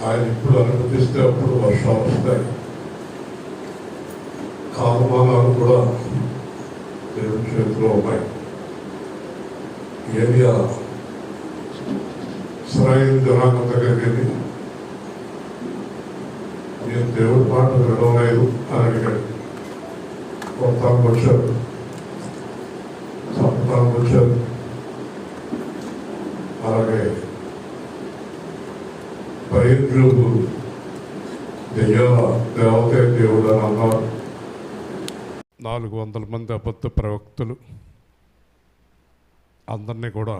ఆయన ఇప్పుడు అనుమతిస్తే అప్పుడు వర్షాలు వస్తాయి. కాలమానాలు కూడా దేవుని చేతిలో ఉన్నాయి. ఏలియా ఇశ్రాయేలు జనాంగం దగ్గరికి వెళ్ళి నేను దేవుడి మాట వినలేదు అని అడిగాడు. కొడతానికి వచ్చారు, చంపడానికి వచ్చారు. అలాగే బయలు దెయ్యాల దేవతే దేవుడు అని అన్నారు. 400 మంది అబద్ధ ప్రవక్తలు అందరినీ కూడా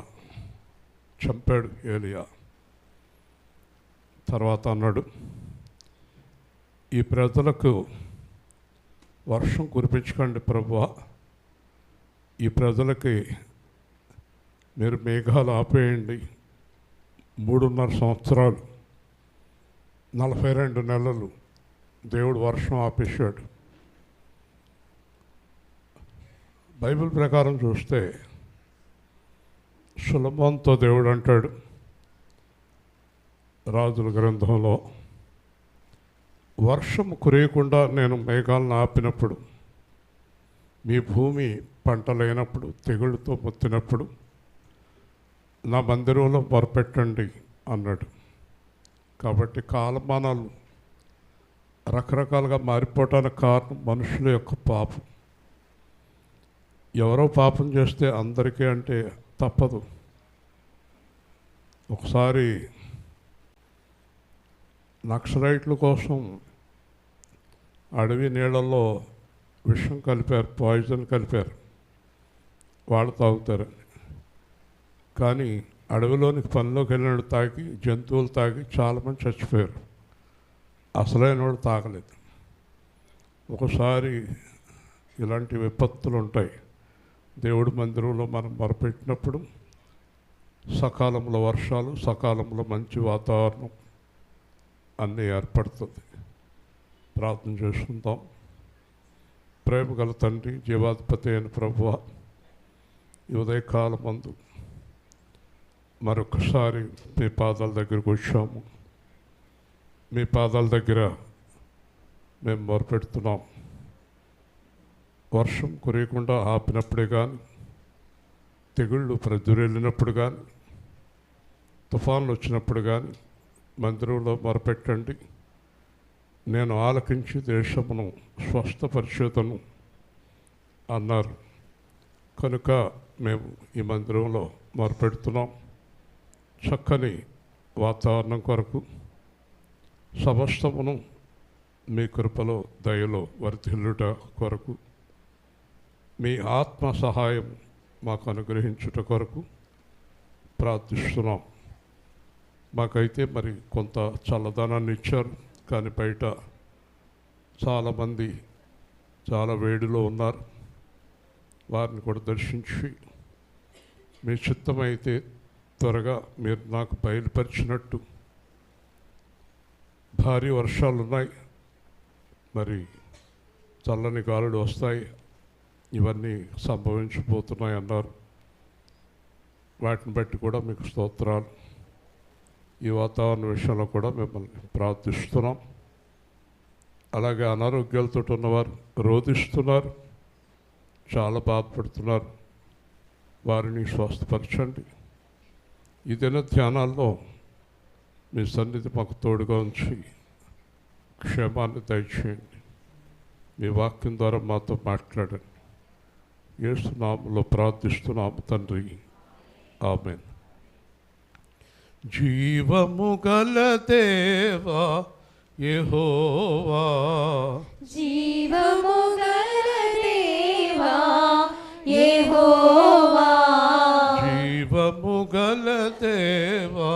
చంపాడు ఏలియా. తర్వాత అన్నాడు, ఈ ప్రజలకు వర్షం కురిపించకండి ప్రభువా, ఈ ప్రజలకి మీరు మేఘాలు ఆపేయండి. 3.5 సంవత్సరాలు 42 నెలలు దేవుడు వర్షం ఆపేశాడు. బైబిల్ ప్రకారం చూస్తే సులభంతో దేవుడు అంటాడు రాజుల గ్రంథంలో, వర్షం కురియకుండా నేను మేఘాలను ఆపినప్పుడు, మీ భూమి పంట లేనప్పుడు, తెగుళ్ళతో మొత్తినప్పుడు నా మందిరంలో మొరపెట్టండి అన్నాడు. కాబట్టి కాలమానాలు రకరకాలుగా మారిపోవటానికి కారణం మనుషుల యొక్క పాపం. ఎవరో పాపం చేస్తే అందరికీ అంటే తప్పదు. ఒకసారి నక్సలైట్ల కోసం అడవి నీళ్ళల్లో విషం కలిపారు, పాయిజన్ కలిపారు, వాళ్ళు తాగుతారని. కానీ అడవిలోనికి పనిలోకి వెళ్ళినట్టు తాగి, జంతువులు తాగి చాలామంది చచ్చిపోయారు. అసలైన వాడు తాగలేదు. ఒకసారి ఇలాంటి విపత్తులు ఉంటాయి. దేవుడి మందిరంలో మనం మొరపెట్టినప్పుడు సకాలంలో వర్షాలు, సకాలంలో మంచి వాతావరణం అన్నీ ఏర్పడుతుంది. ప్రార్థన చేసుకుందాం. ప్రేమ గల తండ్రి, జీవాధిపతి అయిన ప్రభువా, ఈ ఉదయకాలం మందు మరొకసారి మీ పాదాల దగ్గరకు వచ్చాము. మీ పాదాల దగ్గర మేము మొరపెడుతున్నాం. వర్షం కురియకుండా ఆపినప్పుడే కానీ, తెగుళ్ళు ప్రజ్వరిల్లినప్పుడు కానీ, తుఫాన్లు వచ్చినప్పుడు కానీ మందిరంలో మొరపెట్టండి. నేను ఆలకించి దేశమును స్వస్థపరిచేదను అన్నారు. కనుక మేము ఈ మందిరంలో మొరపెడుతున్నాం. చక్కని వాతావరణం కొరకు, సమస్తమును మీ కృపలో దయలో వర్ధిల్లుట కొరకు, మీ ఆత్మ సహాయం మాకు అనుగ్రహించుట కొరకు ప్రార్థిస్తున్నాం. మాకైతే మరి కొంత చల్లదనాన్ని ఇచ్చారు, కానీ బయట చాలామంది చాలా వేడిలో ఉన్నారు. వారిని కూడా దర్శించి మీ చిత్తమైతే త్వరగా మీరు నాకు బయలుపరిచినట్టు భారీ వర్షాలు ఉన్నాయి, మరి చల్లని గాలులు వస్తాయి, ఇవన్నీ సంభవించబోతున్నాయి అన్నారు. వాటిని బట్టి కూడా మీకు స్తోత్రాలు. ఈ వాతావరణ విషయంలో కూడా మిమ్మల్ని ప్రార్థిస్తున్నాం. అలాగే అనారోగ్యాలతో ఉన్నవారు రోధిస్తున్నారు, చాలా బాధపడుతున్నారు, వారిని స్వస్థపరచండి. ఈ దిన ధ్యానాల్లో మీ సన్నిధి మాకు తోడుగా ఉంచి క్షేమాన్ని దయచేయండి. మీ వాక్యం ద్వారా మాతో మాట్లాడండి. యేసు నామములో ప్రార్థిస్తున్నాము తండ్రి, ఆమేన్. జీవము గల దేవా యెహోవా, జీవము గల దేవా యెహోవా, జీవము గల దేవా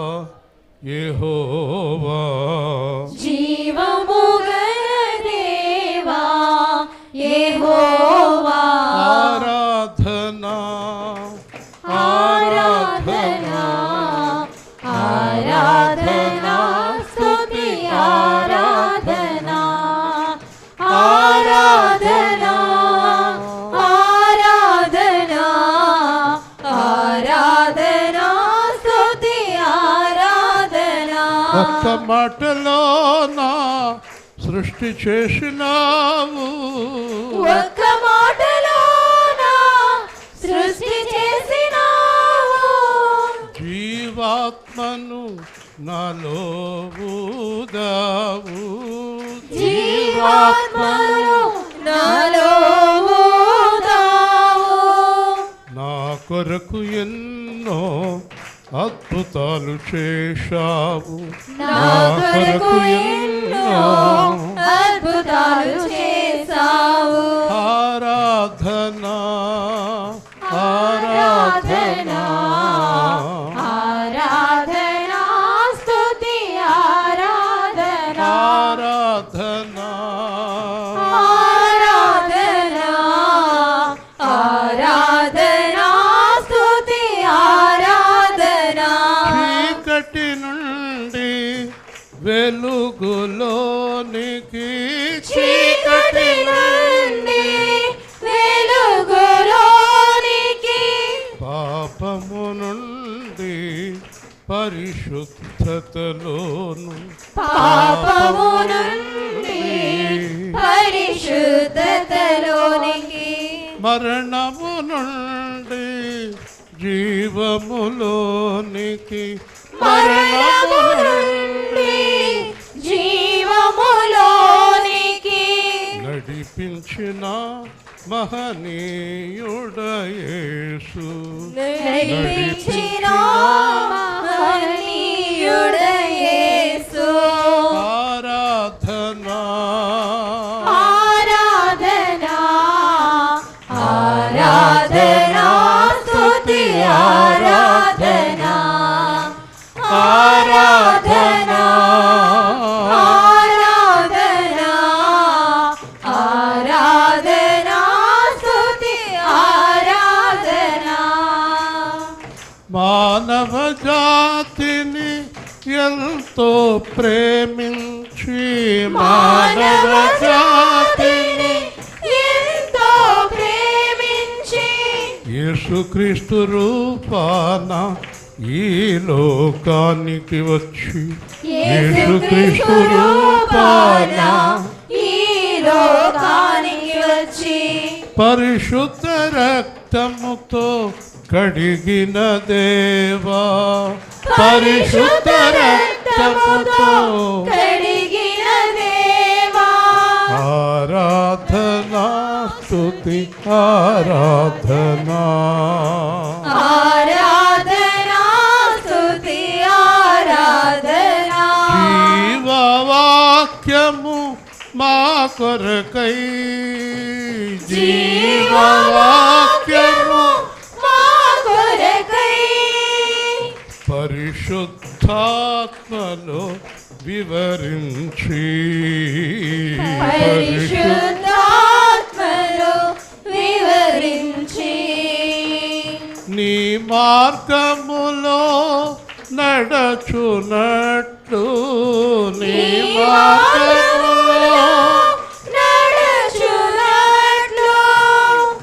యెహోవా, జీవము గల దేవా యెహోవా, ఆరాధనా ఆరాధనా ఆరాధనా స్తుతి ఆరాధనా ఆరాధనా ఆరాధనా ఆరాధనా స్తుతి ఆరాధనా ఒక్క మాటలోన సృష్టి చేసినావు, ఒక్క మాటలోన సృష్టి చేసినావు, జీవాత్మను నాలో ఊదావు, జీవాత్మను నాలో ఊదావు, నా కొరకు ఎన్నో అద్భుతాలు చేశావు, నా కొరకు ఎన్నో అద్భుతాలు చేశావు. ఆరాధనా ఆరాధనా ఆరాధనా స్తుతి ఆరాధనా ఆరాధనా ఆరాధనా ఆరాధనా స్తుతి ఆరాధనా. చీకటి నుండి వెలుగులోనికి, చీకటి నుండి వెలుగులోనికి, పాపము నుండి పరిశుద్ధతలోను, పాపము నుండి పరిశుద్ధతలోనికి, మరణము నుండి జీవములోనికి, మరణము నుండి జీవములోనికి నడిపించిన మహనీయుడ యేసు, నడిపించిన మహనీయుడ యేసు. ఆరాధనా ఆరాధనా ఆరాధనా స్తుతి ఆరాధనా ఆరాధనా ఆరాధనా ఆరాధనా స్తుతి ఆరాధనా. మానవ జాతిని ఎంతో ప్రేమించి, మానవ జాతిని ఎంతో ప్రేమించి, యేసుక్రీస్తు రూపాన ఈ లోకానికి వచ్చి, యేసుక్రీస్తు రూపాన ఈ లోకానికి వచ్చి, పరిశుద్ధ రక్తముతో కడిగిన దేవా, పరిశుద్ధ రక్తముతో కడిగిన దేవా, ఆరాధనా స్తుతి ఆరాధనా ఆరాధనా స్తుతి ఆరాధనా. జీవవాక్యము మా కొరకై, జీవవాక్యము మా కొరకై, పరిశుద్ధాత్మలో వివరించి, పరిశుద్ధాత్మలో వివరించి, నీ మార్గములో నడచునట్లు, నీ మార్గములో నడుచునట్లు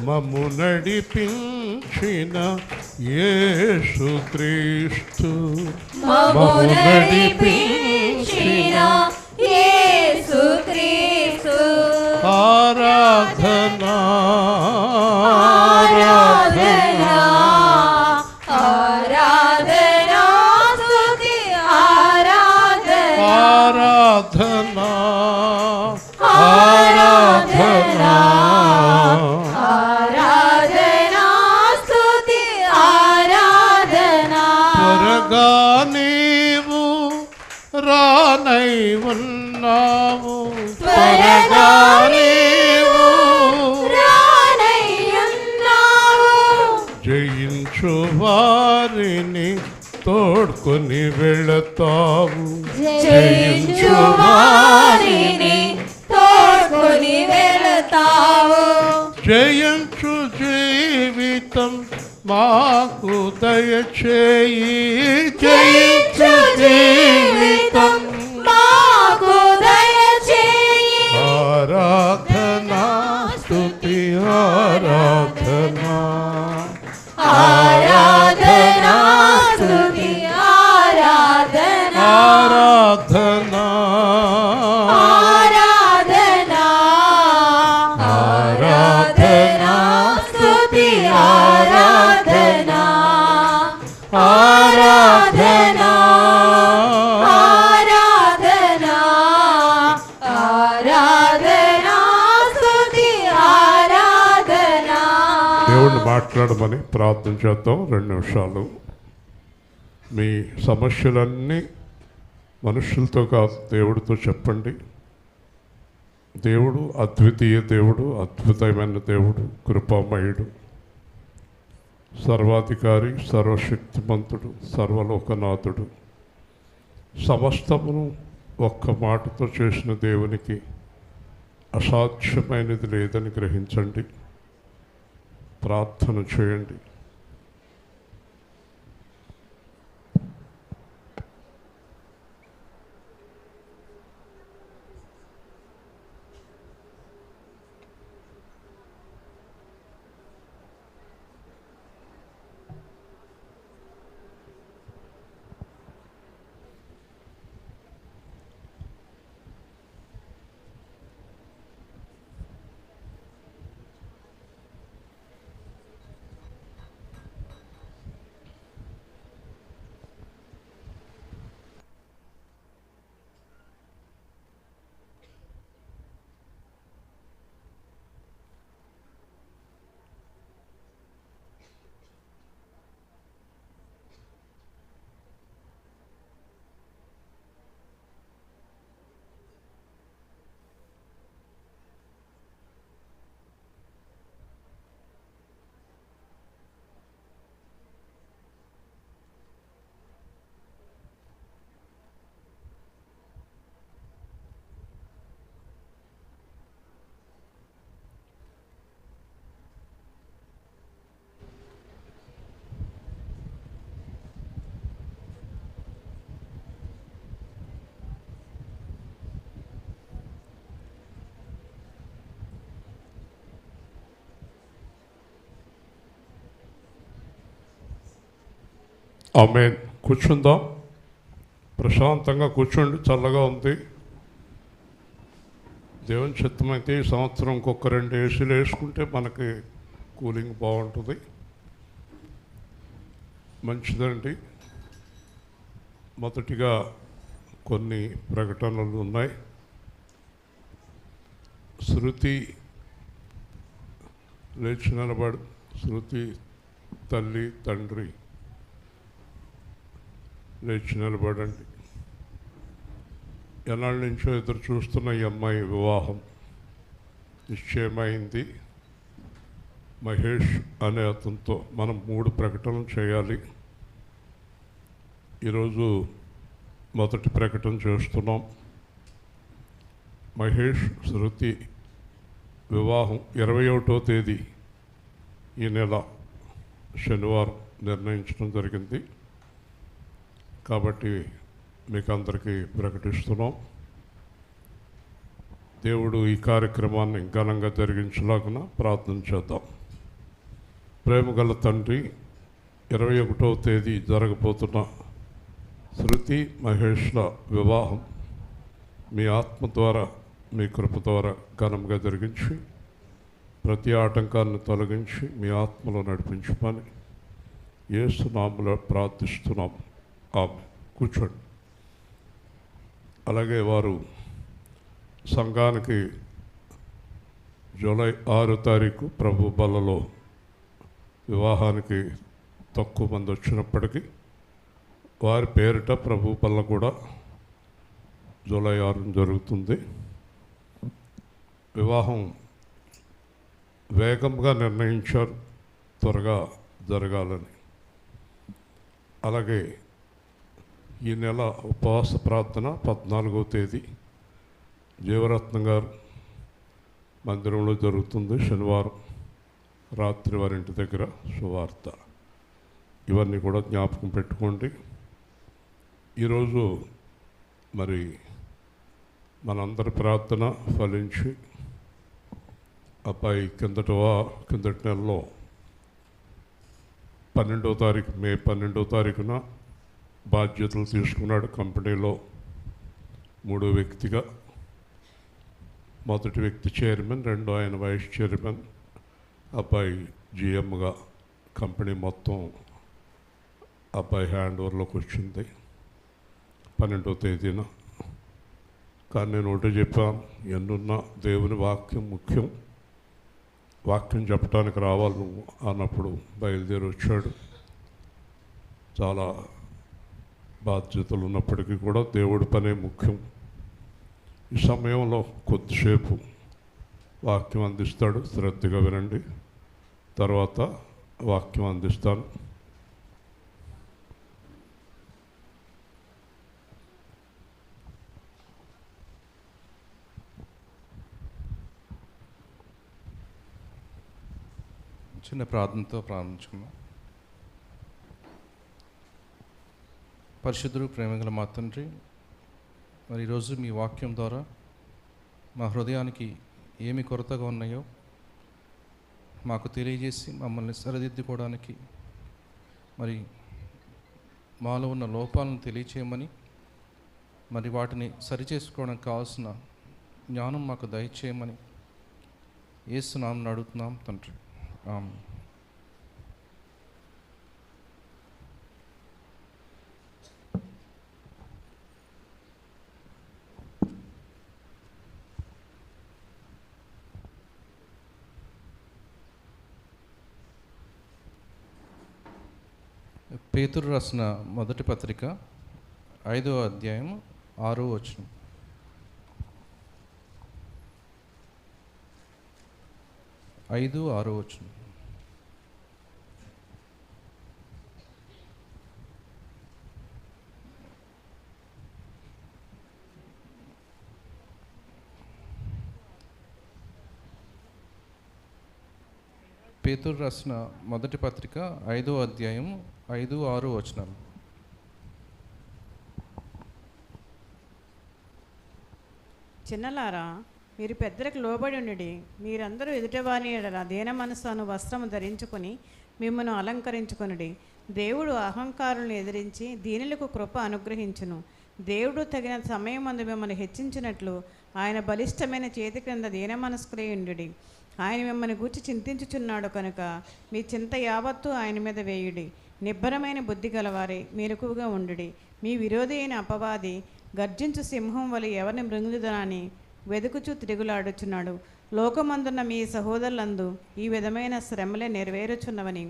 మమ్ము నడిపించిన యేసుక్రీస్తు, మమ్ము నడిపించిన యేసుక్రీస్తు. ఆరాధనా ఆరాధనా ఆరాధనా స్తుతి ఆరాధనా ఆరాధనా ఆరాధనా ఆరాధనా ఆరాధనా స్తుతి ఆరాధనా. త్వరగా నీవు రానై ఉన్నావు, త్వరగా నీవు రానయ్యున్నావు, జయించు వారిని తోడ్కొని వెళతావు, జయించు వారిని తోడ్కొని వెళతావు, జయించు జీవితం మాకు దయచేయి, జయించు జీవితం మాకు దయచేయి. ఆరాధనా స్తుతి ఆరాధనా ఆరాధనా స్తుతి ఆరాధనా ఆరాధనా ఆరాధనా ఆరాధనా స్తుతి ఆరాధనా ఆరాధనా ఆరాధనా ఆరాధనా స్తుతి ఆరాధనా. దేవుణ్ణి మాట్లాడమని ప్రార్థన చేద్దాం 2 నిమిషాలు. మీ సమస్యలన్నీ మనుషులతో కాదు, దేవుడితో చెప్పండి. దేవుడు అద్వితీయ దేవుడు, అద్భుతమైన దేవుడు, కృపామయుడు, సర్వాధికారి, సర్వశక్తిమంతుడు, సర్వలోకనాథుడు. సమస్తమును ఒక్క మాటతో చేసిన దేవునికి అసాధ్యమైనది లేదని గ్రహించండి. ప్రార్థన చేయండి. ఆమేన్. కూర్చుందాం. ప్రశాంతంగా కూర్చోండి. చల్లగా ఉంది. దేవుని చిత్తమైతే ఈ సంవత్సరం ఇంకొక 2 ఏసీలు వేసుకుంటే మనకి కూలింగ్ బాగుంటుంది. మంచిదండి. మొదటిగా కొన్ని ప్రకటనలు ఉన్నాయి. శృతి లేచి నిలబడు. శృతి తల్లి తండ్రి లేచి నిలబడండి. ఎన్నాళ్ళ నుంచో ఎదురు చూస్తున్న ఈ అమ్మాయి వివాహం నిశ్చయమైంది. మహేష్ అనే అతనితో మనం 3 ప్రకటనలు చేయాలి. ఈరోజు మొదటి ప్రకటన చేస్తున్నాం. మహేష్ శృతి వివాహం 21వ తేదీ ఈ నెల శనివారం నిర్ణయించడం జరిగింది. కాబట్టి మీకు అందరికీ ప్రకటిస్తున్నాం. దేవుడు ఈ కార్యక్రమాన్ని ఘనంగా జరిగించలాగున ప్రార్థన చేద్దాం. ప్రేమగల తండ్రి, 21వ తేదీ జరగబోతున్న శృతి మహేష్ల వివాహం మీ ఆత్మ ద్వారా, మీ కృప ద్వారా ఘనంగా జరిగించి ప్రతి ఆటంకాన్ని తొలగించి మీ ఆత్మలో నడిపించమని యేసు నామములో ప్రార్థిస్తున్నాం. ఆమె కూర్చోండి. అలాగే వారు సంఘానికి జూలై 6వ తారీఖు ప్రభు బలలో వివాహానికి తక్కువ మంది వచ్చినప్పటికీ వారి పేరిట ప్రభు బల్ల కూడా జూలై 6న జరుగుతుంది. వివాహం వేగంగా నిర్ణయించారు, త్వరగా జరగాలని. అలాగే ఈ నెల ఉపవాస ప్రార్థన 14వ తేదీ జీవరత్నం గారు మందిరంలో జరుగుతుంది. శనివారం రాత్రి వారింటి దగ్గర సువార్త. ఇవన్నీ కూడా జ్ఞాపకం పెట్టుకోండి. ఈరోజు మరి మనందరి ప్రార్థన ఫలించి అబ్బాయి కిందటి నెలలో 12వ తారీఖు మే 12వ తారీఖున బాధ్యతలు తీసుకున్నాడు కంపెనీలో. మూడో వ్యక్తిగా మొదటి వ్యక్తి చైర్మన్, రెండో ఆయన వైస్ చైర్మన్, అబ్బాయి జిఎంగా కంపెనీ మొత్తం అబ్బాయి హ్యాండ్ ఓవర్లోకి వచ్చింది 12వ తేదీన. కానీ నేను ఒకటే చెప్పాను, ఎన్నున్నా దేవుని వాక్యం ముఖ్యం, వాక్యం చెప్పడానికి రావాలి నువ్వు అన్నప్పుడు బయలుదేరి వచ్చాడు. చాలా బాధ్యతలు ఉన్నప్పటికీ కూడా దేవుడి పనే ముఖ్యం. ఈ సమయంలో కొద్దిసేపు వాక్యం అందిస్తాడు, శ్రద్ధగా వినండి. తర్వాత వాక్యం అందిస్తాను. చిన్న ప్రార్థనతో ప్రారంభించుకుందాం. పరిశుద్ధుడు, ప్రేమగల మా తండ్రి, మరి ఈరోజు మీ వాక్యం ద్వారా మా హృదయానికి ఏమి కొరతగా ఉన్నాయో మాకు తెలియజేసి మమ్మల్ని సరిదిద్దుకోవడానికి, మరి మాలో ఉన్న లోపాలను తెలియచేయమని, మరి వాటిని సరిచేసుకోవడానికి కావాల్సిన జ్ఞానం మాకు దయచేయమని యేసు నామమున అడుగుతున్నాం తండ్రి. ఆమేన్. పేతురు రాసిన మొదటి పత్రిక 5వ అధ్యాయం 6వ వచనం. ఐదు 6వ వచనం. పేతురు రాసిన మొదటి పత్రిక 5వ అధ్యాయం 5, 6 వచనాలు. చిన్నలారా, మీరు పెద్దలకు లోబడి ఉండి మీరందరూ ఎదుటివారి ఎడల దీన మనస్సును వస్త్రము ధరించుకొని మిమ్మల్ని అలంకరించుకొనుడి. దేవుడు అహంకారులను ఎదిరించి దీనులకు కృప అనుగ్రహించును. దేవుడు తగిన సమయమందు మిమ్మల్ని హెచ్చించినట్లు ఆయన బలిష్టమైన చేతి క్రింద దీన మనస్కులై ఉండుడి. ఆయన మిమ్మల్ని గూర్చి చింతించుచున్నాడు కనుక మీ చింత యావత్తు ఆయన మీద వేయుడి. నిబ్బరమైన బుద్ధి గలవారే మెలకువగా ఉండుడి. మీ విరోధి అయిన అపవాది గర్జించు సింహం వలె ఎవరిని మృంగుదునని వెదుకుచూ తిరుగులాడుచున్నాడు. లోకమందున్న మీ సహోదరులందు ఈ విధమైన శ్రమలే నెరవేరుచున్నవని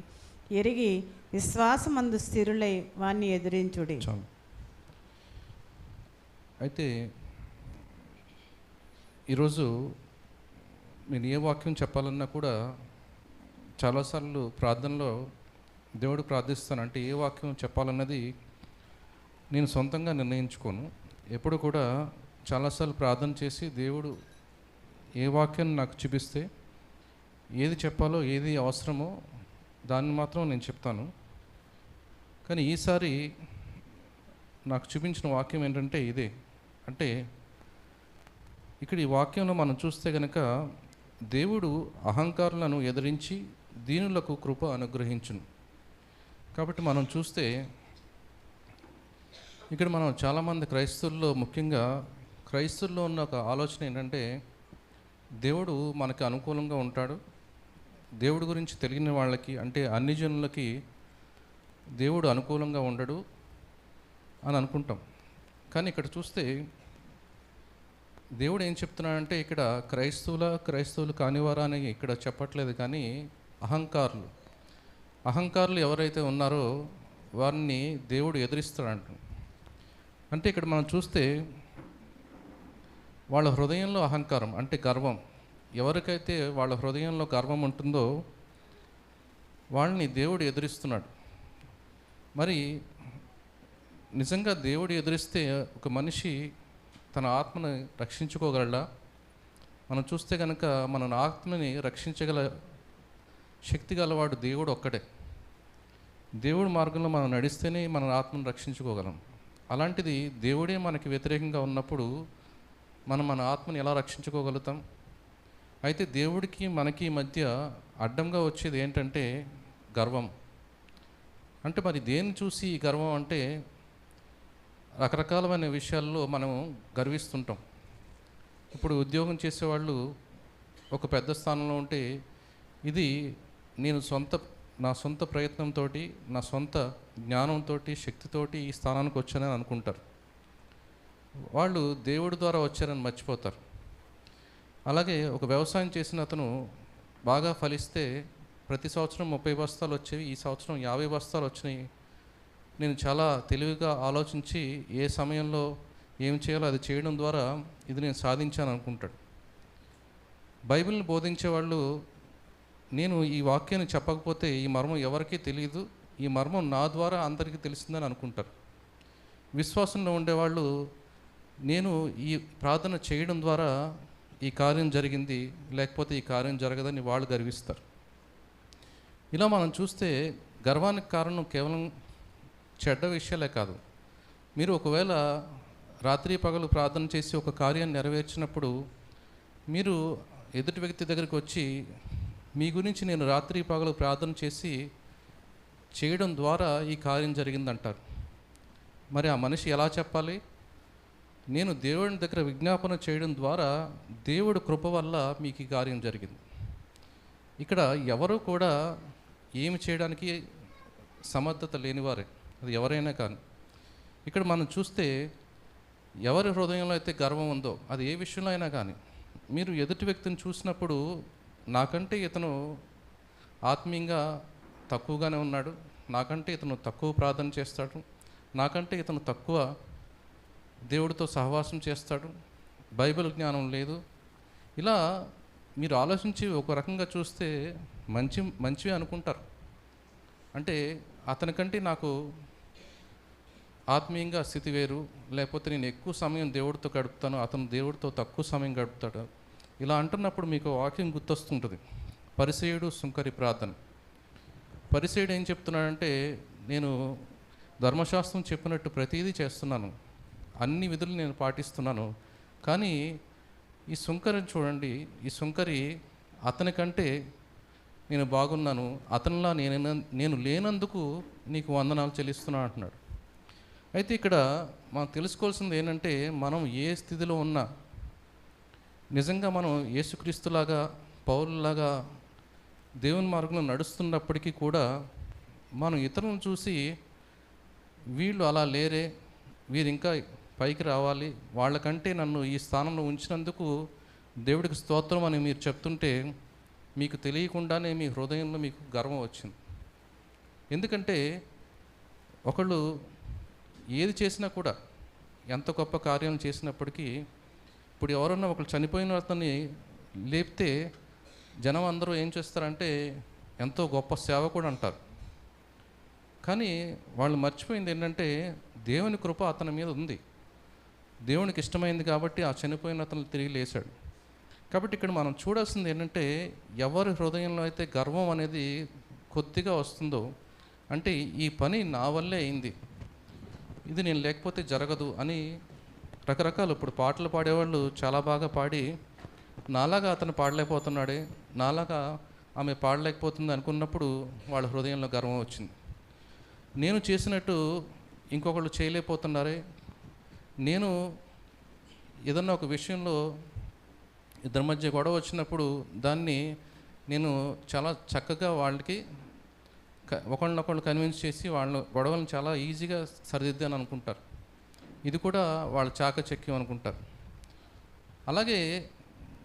ఎరిగి విశ్వాసమందు స్థిరులై వాణ్ణి ఎదిరించుడి. అయితే ఈరోజు నేను ఏ వాక్యం చెప్పాలన్నా కూడా చాలాసార్లు ప్రార్థనలో దేవుడు ప్రార్థిస్తాను, అంటే ఏ వాక్యం చెప్పాలన్నది నేను సొంతంగా నిర్ణయించుకోను. ఎప్పుడు కూడా చాలాసార్లు ప్రార్థన చేసి దేవుడు ఏ వాక్యం నాకు చూపిస్తే ఏది చెప్పాలో, ఏది అవసరమో దాన్ని మాత్రం నేను చెప్తాను. కానీ ఈసారి నాకు చూపించిన వాక్యం ఏంటంటే ఇదే. అంటే ఇక్కడ ఈ వాక్యంలో మనం చూస్తే కనుక దేవుడు అహంకారులను ఎదిరించి దీనులకు కృప అనుగ్రహించును. కాబట్టి మనం చూస్తే ఇక్కడ మనం చాలామంది క్రైస్తవుల్లో, ముఖ్యంగా క్రైస్తవుల్లో ఉన్న ఒక ఆలోచన ఏంటంటే దేవుడు మనకి అనుకూలంగా ఉంటాడు, దేవుడి గురించి తెలియని వాళ్ళకి, అంటే అన్ని జనులకి దేవుడు అనుకూలంగా ఉండడు అని అనుకుంటాం. కానీ ఇక్కడ చూస్తే దేవుడు ఏం చెప్తున్నాడంటే ఇక్కడ క్రైస్తవులు కానివారా అని ఇక్కడ చెప్పట్లేదు, కానీ అహంకారులు ఎవరైతే ఉన్నారో వారిని దేవుడు ఎదిరిస్తాడంట. అంటే ఇక్కడ మనం చూస్తే వాళ్ళ హృదయంలో అహంకారం అంటే గర్వం, ఎవరికైతే వాళ్ళ హృదయంలో గర్వం ఉంటుందో వాళ్ళని దేవుడు ఎదిరిస్తున్నాడు. మరి నిజంగా దేవుడు ఎదిరిస్తే ఒక మనిషి తన ఆత్మని రక్షించుకోగలడా? మనం చూస్తే కనుక మన ఆత్మని రక్షించగల శక్తి గలవాడు దేవుడు ఒక్కడే. దేవుడి మార్గంలో మనం నడిస్తేనే మన ఆత్మను రక్షించుకోగలం. అలాంటిది దేవుడే మనకి వ్యతిరేకంగా ఉన్నప్పుడు మనం మన ఆత్మని ఎలా రక్షించుకోగలుగుతాం? అయితే దేవుడికి మనకి మధ్య అడ్డంగా వచ్చేది ఏంటంటే గర్వం. అంటే మరి దేన్ని చూసి ఈ గర్వం అంటే రకరకాలమైన విషయాల్లో మనం గర్విస్తుంటాం. ఇప్పుడు ఉద్యోగం చేసేవాళ్ళు ఒక పెద్ద స్థానంలో ఉంటే ఇది నేను నా సొంత ప్రయత్నంతో, నా సొంత జ్ఞానంతో, శక్తితోటి ఈ స్థానానికి వచ్చానని అనుకుంటారు. వాళ్ళు దేవుడి ద్వారా వచ్చారని మర్చిపోతారు. అలాగే ఒక వ్యవసాయం చేసిన అతను బాగా ఫలిస్తే ప్రతి సంవత్సరం 30 బస్తాలు వచ్చేవి, ఈ సంవత్సరం 50 బస్తాలు వచ్చినాయి. నేను చాలా తెలివిగా ఆలోచించి ఏ సమయంలో ఏం చేయాలో అది చేయడం ద్వారా ఇది నేను సాధించాను అనుకుంటాడు. బైబిల్ని బోధించే వాళ్ళు నేను ఈ వాక్యాన్ని చెప్పకపోతే ఈ మర్మం ఎవరికీ తెలియదు, ఈ మర్మం నా ద్వారా అందరికీ తెలిసిందని అనుకుంటారు. విశ్వాసంలో ఉండేవాళ్ళు నేను ఈ ప్రార్థన చేయడం ద్వారా ఈ కార్యం జరిగింది, లేకపోతే ఈ కార్యం జరగదని వాళ్ళు గర్విస్తారు. ఇలా మనం చూస్తే గర్వానికి కారణం కేవలం చెడ్డ విషయాలే కాదు. మీరు ఒకవేళ రాత్రి పగలు ప్రార్థన చేసి ఒక కార్యాన్ని నెరవేర్చినప్పుడు మీరు ఎదుటి వ్యక్తి దగ్గరికి వచ్చి మీ గురించి నేను రాత్రి పగలు ప్రార్థన చేసి చేయడం ద్వారా ఈ కార్యం జరిగిందంటారు. మరి ఆ మనిషి ఎలా చెప్పాలి? నేను దేవుని దగ్గర విజ్ఞాపన చేయడం ద్వారా దేవుడు కృప వల్ల మీకు ఈ కార్యం జరిగింది. ఇక్కడ ఎవరు కూడా ఏమి చేయడానికి సమర్థత లేనివారే, అది ఎవరైనా కానీ. ఇక్కడ మనం చూస్తే ఎవరి హృదయంలో అయితే గర్వం ఉందో, అది ఏ విషయంలో అయినా కానీ, మీరు ఎదుటి వ్యక్తిని చూసినప్పుడు నాకంటే ఇతను ఆత్మీయంగా తక్కువగానే ఉన్నాడు, నాకంటే ఇతను తక్కువ ప్రార్థన చేస్తాడు, నాకంటే ఇతను తక్కువ దేవుడితో సహవాసం చేస్తాడు, బైబిల్ జ్ఞానం లేదు, ఇలా మీరు ఆలోచించి ఒక రకంగా చూస్తే మంచివి అనుకుంటారు. అంటే అతనికంటే నాకు ఆత్మీయంగా స్థితి వేరు, లేకపోతే నేను ఎక్కువ సమయం దేవుడితో గడుపుతాను, అతను దేవుడితో తక్కువ సమయం గడుపుతాడు. ఇలా అంటున్నప్పుడు మీకు వాక్యం గుర్తొస్తుంటుంది, పరిసయ్యుడు సుంకరి ప్రార్థన. పరిసయ్యుడు ఏం చెప్తున్నాడంటే, నేను ధర్మశాస్త్రం చెప్పినట్టు ప్రతిదీ చేస్తున్నాను, అన్ని విధులు నేను పాటిస్తున్నాను, కానీ ఈ సుంకరిని చూడండి, ఈ సుంకరి అతనికంటే నేను బాగున్నాను, అతనిలా నేను లేనందుకు నీకు వందనాలు చెల్లిస్తున్నాను అంటున్నాడు. అయితే ఇక్కడ మనం తెలుసుకోవాల్సింది ఏంటంటే, మనం ఏ స్థితిలో ఉన్నా నిజంగా మనం యేసుక్రీస్తులాగా పౌలులాగా దేవుని మార్గంలో నడుస్తున్నప్పటికీ కూడా మనం ఇతరులను చూసి వీళ్ళు అలా లేరే, వీరు ఇంకా పైకి రావాలి, వాళ్ళకంటే నన్ను ఈ స్థానంలో ఉంచినందుకు దేవుడికి స్తోత్రం అని మీరు చెప్తుంటే మీకు తెలియకుండానే మీ హృదయంలో మీకు గర్వం వచ్చింది. ఎందుకంటే ఒకళ్ళు ఏది చేసినా కూడా, ఎంత గొప్ప కార్యం చేసినప్పటికీ, ఇప్పుడు ఎవరన్నా ఒకళ్ళు చనిపోయిన అతన్ని లేపితే జనం అందరూ ఏం చేస్తారంటే ఎంతో గొప్ప సేవకుడు అంటారు. కానీ వాళ్ళు మర్చిపోయింది ఏంటంటే దేవుని కృప అతని మీద ఉంది, దేవునికి ఇష్టమైంది కాబట్టి ఆ చనిపోయిన అతను తిరిగి లేచాడు. కాబట్టి ఇక్కడ మనం చూడాల్సింది ఏంటంటే, ఎవరి హృదయంలో అయితే గర్వం అనేది కొద్దిగా వస్తుందో, అంటే ఈ పని నా వల్లే అయింది, ఇది నేను లేకపోతే జరగదు అని రకరకాలు, ఇప్పుడు పాటలు పాడేవాళ్ళు చాలా బాగా పాడి నాలాగా అతను పాడలేకపోతున్నాడే, నాలాగా ఆమె పాడలేకపోతుంది అనుకున్నప్పుడు వాళ్ళ హృదయంలో గర్వం వచ్చింది. నేను చేసినట్టు ఇంకొకళ్ళు చేయలేకపోతున్నారే, నేను ఏదన్నా ఒక విషయంలో ఇద్దరి మధ్య గొడవ వచ్చినప్పుడు దాన్ని నేను చాలా చక్కగా వాళ్ళకి ఒకళ్ళనొకళ్ళు కన్విన్స్ చేసి వాళ్ళ గొడవలను చాలా ఈజీగా సరిదిద్దాను అనుకుంటారు. ఇది కూడా వాళ్ళ చాకచక్యం అనుకుంటారు. అలాగే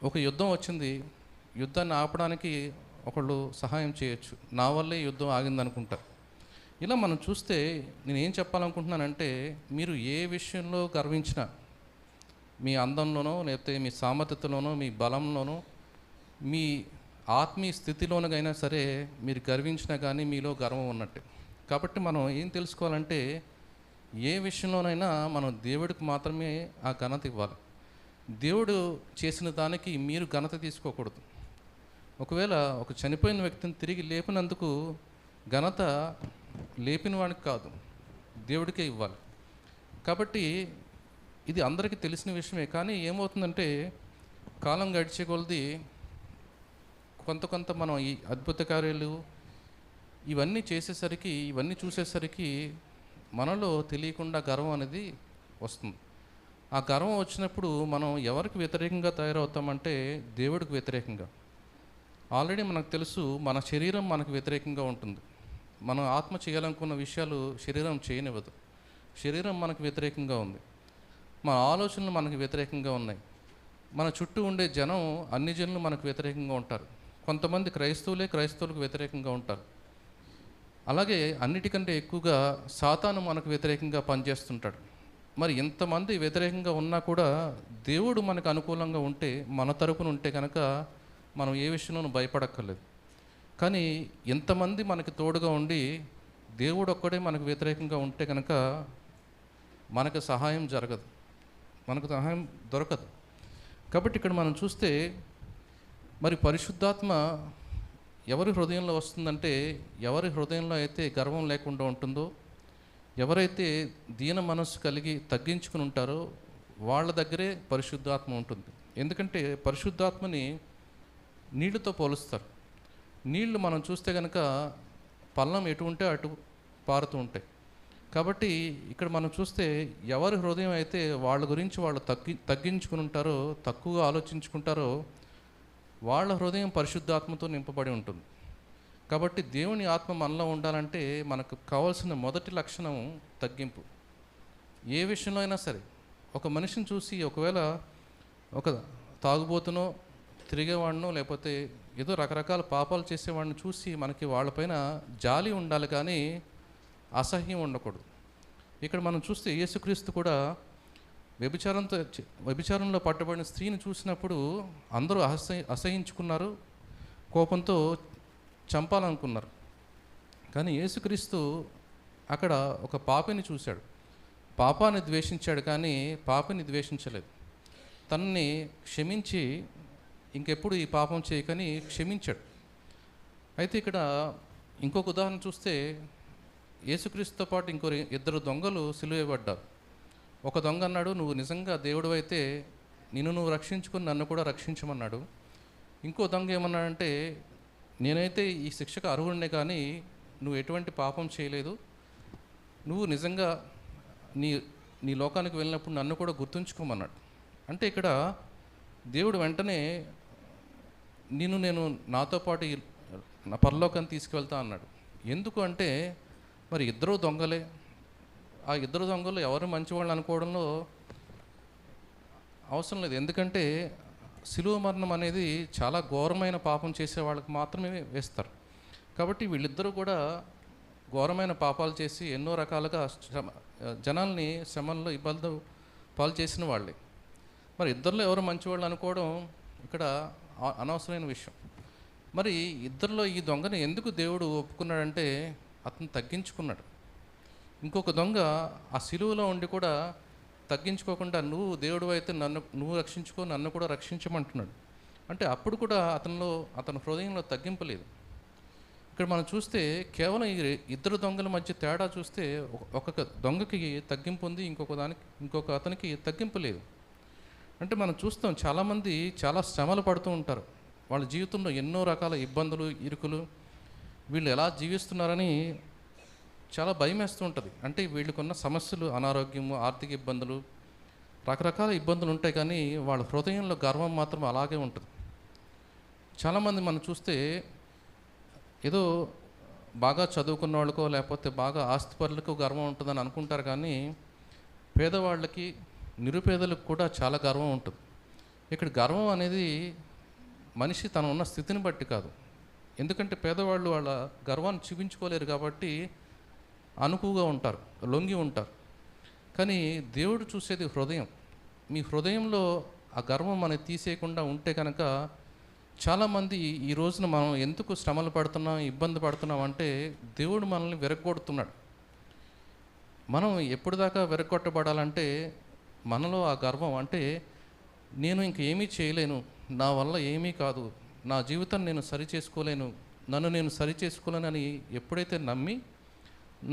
ఒక యుద్ధం వచ్చింది, యుద్ధాన్ని ఆపడానికి ఒకళ్ళు సహాయం చేయొచ్చు, నా వల్లే యుద్ధం ఆగిందనుకుంటారు. ఇలా మనం చూస్తే నేను ఏం చెప్పాలనుకుంటున్నానంటే, మీరు ఏ విషయంలో గర్వించినా, మీ అందంలోనో లేకపోతే మీ సామర్థ్యతలోనో మీ బలంలోనో మీ ఆత్మీయ స్థితిలోనైనా సరే మీరు గర్వించినా కానీ మీలో గర్వం ఉన్నట్టే. కాబట్టి మనం ఏం తెలుసుకోవాలంటే, ఏ విషయంలోనైనా మనం దేవుడికి మాత్రమే ఆ ఘనత ఇవ్వాలి. దేవుడు చేసిన దానికి మీరు ఘనత తీసుకోకూడదు. ఒకవేళ ఒక చనిపోయిన వ్యక్తిని తిరిగి లేపినందుకు ఘనత లేపిన వాడికి కాదు, దేవుడికే ఇవ్వాలి. కాబట్టి ఇది అందరికీ తెలిసిన విషయమే. కానీ ఏమవుతుందంటే, కాలం గడిచే కొలది కొంత మనం ఈ అద్భుత కార్యాలు ఇవన్నీ చేసేసరికి, ఇవన్నీ చూసేసరికి మనలో తెలియకుండా గర్వం అనేది వస్తుంది. ఆ గర్వం వచ్చినప్పుడు మనం ఎవరికి వ్యతిరేకంగా తయారవుతామంటే దేవుడికి వ్యతిరేకంగా. ఆల్రెడీ మనకు తెలుసు మన శరీరం మనకు వ్యతిరేకంగా ఉంటుంది. మనం ఆత్మ చేయాలనుకున్న విషయాలు శరీరం చేయనివ్వదు. శరీరం మనకు వ్యతిరేకంగా ఉంది. మన ఆలోచనలు మనకు వ్యతిరేకంగా ఉన్నాయి. మన చుట్టూ ఉండే జనం, అన్ని జనులు మనకు వ్యతిరేకంగా ఉంటారు. కొంతమంది క్రైస్తవులకు వ్యతిరేకంగా ఉంటారు. అలాగే అన్నిటికంటే ఎక్కువగా సాతాను మనకు వ్యతిరేకంగా పనిచేస్తుంటాడు. మరి ఇంతమంది వ్యతిరేకంగా ఉన్నా కూడా దేవుడు మనకు అనుకూలంగా ఉంటే, మన తరపున ఉంటే కనుక మనం ఏ విషయంలోనూ భయపడక్కర్లేదు. కానీ ఇంతమంది మనకి తోడుగా ఉండి దేవుడు ఒక్కడే మనకు వ్యతిరేకంగా ఉంటే కనుక మనకు సహాయం జరగదు, మనకు సహాయం దొరకదు. కాబట్టి ఇక్కడ మనం చూస్తే మరి పరిశుద్ధాత్మ ఎవరి హృదయంలో వస్తుందంటే, ఎవరి హృదయంలో అయితే గర్వం లేకుండా ఉంటుందో, ఎవరైతే దీన మనస్సు కలిగి తగ్గించుకుని ఉంటారో వాళ్ళ దగ్గరే పరిశుద్ధాత్మ ఉంటుంది. ఎందుకంటే పరిశుద్ధాత్మని నీళ్ళతో పోలుస్తారు. నీళ్లు మనం చూస్తే కనుక పల్లం ఎటు ఉంటే అటు పారుతూ ఉంటాయి. కాబట్టి ఇక్కడ మనం చూస్తే ఎవరి హృదయం అయితే వాళ్ళ గురించి వాళ్ళు తగ్గించుకుని ఉంటారో, తక్కువగా ఆలోచించుకుంటారో వాళ్ళ హృదయం పరిశుద్ధాత్మతో నింపబడి ఉంటుంది. కాబట్టి దేవుని ఆత్మ మనలో ఉండాలంటే మనకు కావాల్సిన మొదటి లక్షణం తగ్గింపు. ఏ విషయంలో అయినా సరే ఒక మనిషిని చూసి, ఒకవేళ ఒక తాగుబోతునో, తిరిగేవాడినో, లేకపోతే ఏదో రకరకాల పాపాలు చేసేవాడిని చూసి మనకి వాళ్ళపైన జాలి ఉండాలి, కానీ అసహ్యం ఉండకూడదు. ఇక్కడ మనం చూస్తే యేసుక్రీస్తు కూడా వ్యభిచారంలో పట్టబడిన స్త్రీని చూసినప్పుడు అందరూ అసహించుకున్నారు, కోపంతో చంపాలనుకున్నారు. కానీ యేసుక్రీస్తు అక్కడ ఒక పాపిని చూశాడు. పాపాన్ని ద్వేషించాడు, కానీ పాపిని ద్వేషించలేదు. తనని క్షమించి ఇంకెప్పుడు ఈ పాపం చేయకని క్షమించాడు. అయితే ఇక్కడ ఇంకొక ఉదాహరణ చూస్తే, యేసుక్రీస్తుతో పాటు ఇంకో ఇద్దరు దొంగలు సిలువేయబడ్డారు. ఒక దొంగ అన్నాడు, నువ్వు నిజంగా దేవుడు అయితే నువ్వు రక్షించుకుని నన్ను కూడా రక్షించమన్నాడు. ఇంకో దొంగ ఏమన్నాడంటే, నేనైతే ఈ శిక్షకు అర్హుడినే, కానీ నువ్వు ఎటువంటి పాపం చేయలేదు, నువ్వు నిజంగా నీ లోకానికి వెళ్ళినప్పుడు నన్ను కూడా గుర్తుంచుకోమన్నాడు. అంటే ఇక్కడ దేవుడు వెంటనే నేను నాతో పాటు నా పరలోకాన్ని తీసుకువెళ్తా అన్నాడు. ఎందుకు అంటే మరి ఇద్దరు దొంగలే. ఆ ఇద్దరు దొంగలు ఎవరు మంచివాళ్ళు అనుకోవడంలో అవసరం లేదు. ఎందుకంటే శిలువ మరణం అనేది చాలా ఘోరమైన పాపం చేసే వాళ్ళకి మాత్రమే వేస్తారు. కాబట్టి వీళ్ళిద్దరూ కూడా ఘోరమైన పాపాలు చేసి ఎన్నో రకాలుగా జనాల్ని శ్రమల్లో ఇబ్బంది పాలు చేసిన వాళ్ళే. మరి ఇద్దరిలో ఎవరు మంచివాళ్ళు అనుకోవడం ఇక్కడ అనవసరమైన విషయం. మరి ఇద్దరిలో ఈ దొంగని ఎందుకు దేవుడు ఒప్పుకున్నాడంటే అతను తగ్గించుకున్నాడు. ఇంకొక దొంగ ఆ సిలువలో ఉండి కూడా తగ్గించుకోకుండా, నువ్వు దేవుడు అయితే నువ్వు రక్షించుకో, నన్ను కూడా రక్షించమంటున్నాడు. అంటే అప్పుడు కూడా అతని హృదయంలో తగ్గింపు లేదు. ఇక్కడ మనం చూస్తే కేవలం ఈ ఇద్దరు దొంగల మధ్య తేడా చూస్తే ఒక దొంగకి తగ్గింపు ఉంది, ఇంకొక అతనికి తగ్గింపు లేదు. అంటే మనం చూస్తాం చాలామంది చాలా శ్రమలు పడుతూ ఉంటారు. వాళ్ళ జీవితంలో ఎన్నో రకాల ఇబ్బందులు, ఇరుకులు, వీళ్ళు ఎలా జీవిస్తున్నారని చాలా భయం వేస్తూ ఉంటుంది. అంటే వీళ్ళకున్న సమస్యలు, అనారోగ్యము, ఆర్థిక ఇబ్బందులు, రకరకాల ఇబ్బందులు ఉంటాయి, కానీ వాళ్ళ హృదయంలో గర్వం మాత్రం అలాగే ఉంటుంది. చాలామంది మనం చూస్తే ఏదో బాగా చదువుకున్న వాళ్ళకో లేకపోతే బాగా ఆస్తిపరులకు గర్వం ఉంటుందని అనుకుంటారు, కానీ పేదవాళ్ళకి, నిరుపేదలకు కూడా చాలా గర్వం ఉంటుంది. ఇక్కడ గర్వం అనేది మనిషి తను ఉన్న స్థితిని బట్టి కాదు. ఎందుకంటే పేదవాళ్ళు వాళ్ళ గర్వాన్ని చూపించుకోలేరు కాబట్టి అనుకువగా ఉంటారు, లొంగి ఉంటారు. కానీ దేవుడు చూసేది హృదయం. మీ హృదయంలో ఆ గర్వం మనకి తీసేయకుండా ఉంటే కనుక చాలామంది ఈ రోజున మనం ఎందుకు శ్రమలు పడుతున్నాం, ఇబ్బంది పడుతున్నాం అంటే దేవుడు మనల్ని విరగొడుతున్నాడు. మనం ఎప్పుడు దాకా విరగొట్టబడాలంటే మనలో ఆ గర్వం, అంటే నేను ఇంక ఏమీ చేయలేను, నా వల్ల ఏమీ కాదు, నా జీవితాన్ని నేను సరిచేసుకోలేను, నన్ను నేను సరిచేసుకోలేనని ఎప్పుడైతే నమ్మి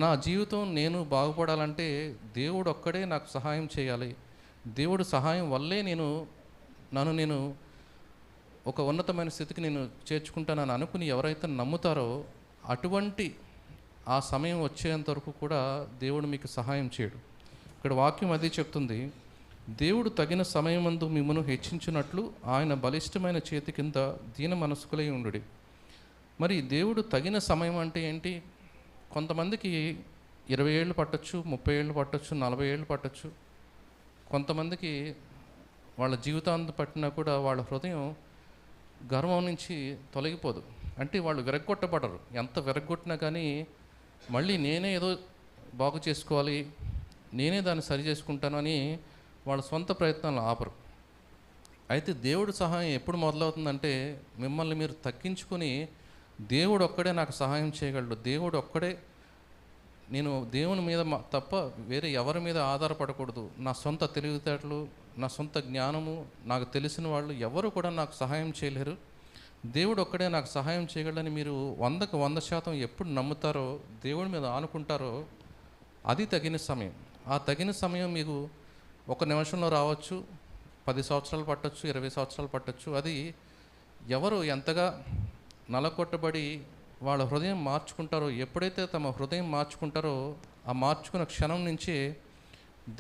నా జీవితం నేను బాగుపడాలంటే దేవుడు ఒక్కడే నాకు సహాయం చేయాలి, దేవుడు సహాయం వల్లే నేను ఒక ఉన్నతమైన స్థితికి నేను చేర్చుకుంటానని అనుకుని ఎవరైతే నమ్ముతారో అటువంటి ఆ సమయం వచ్చేంత వరకు కూడా దేవుడు మీకు సహాయం చేయడు. ఇక్కడ వాక్యం అది చెప్తుంది, దేవుడు తగిన సమయమందు మిమ్మను హెచ్చించినట్లు ఆయన బలిష్టమైన చేతి కింద దీన మనస్కులై ఉండుడి. మరి దేవుడు తగిన సమయం అంటే ఏంటి? కొంతమందికి 20 ఏళ్ళు పట్టచ్చు, 30 ఏళ్ళు పట్టచ్చు, 40 ఏళ్ళు పట్టచ్చు. కొంతమందికి వాళ్ళ జీవితాంతం పట్టినా కూడా వాళ్ళ హృదయం గర్వం నుంచి తొలగిపోదు. అంటే వాళ్ళు విరగ్గొట్టబడరు. ఎంత విరగ్గొట్టినా కానీ మళ్ళీ నేనే ఏదో బాగు చేసుకోవాలి, నేనే దాన్ని సరి చేసుకుంటాను అని వాళ్ళ సొంత ప్రయత్నాలు ఆపరు. అయితే దేవుడు సహాయం ఎప్పుడు మొదలవుతుందంటే, మిమ్మల్ని మీరు తగ్గించుకొని దేవుడు ఒక్కడే నాకు సహాయం చేయగలడు, దేవుడు ఒక్కడే, నేను దేవుని మీద తప్ప వేరే ఎవరి మీద ఆధారపడకూడదు, నా సొంత తెలివితేటలు, నా సొంత జ్ఞానము, నాకు తెలిసిన వాళ్ళు ఎవరు కూడా నాకు సహాయం చేయలేరు, దేవుడు ఒక్కడే నాకు సహాయం చేయగలడని మీరు 100కు 100% ఎప్పుడు నమ్ముతారో, దేవుడి మీద ఆనుకుంటారో, అది తగిన సమయం. ఆ తగిన సమయం మీకు 1 నిమిషంలో రావచ్చు, 10 సంవత్సరాలు పట్టచ్చు, 20 సంవత్సరాలు పట్టచ్చు. అది ఎవరు ఎంతగా నలకొట్టబడి వాళ్ళ హృదయం మార్చుకుంటారో, ఎప్పుడైతే తమ హృదయం మార్చుకుంటారో ఆ మార్చుకున్న క్షణం నుంచే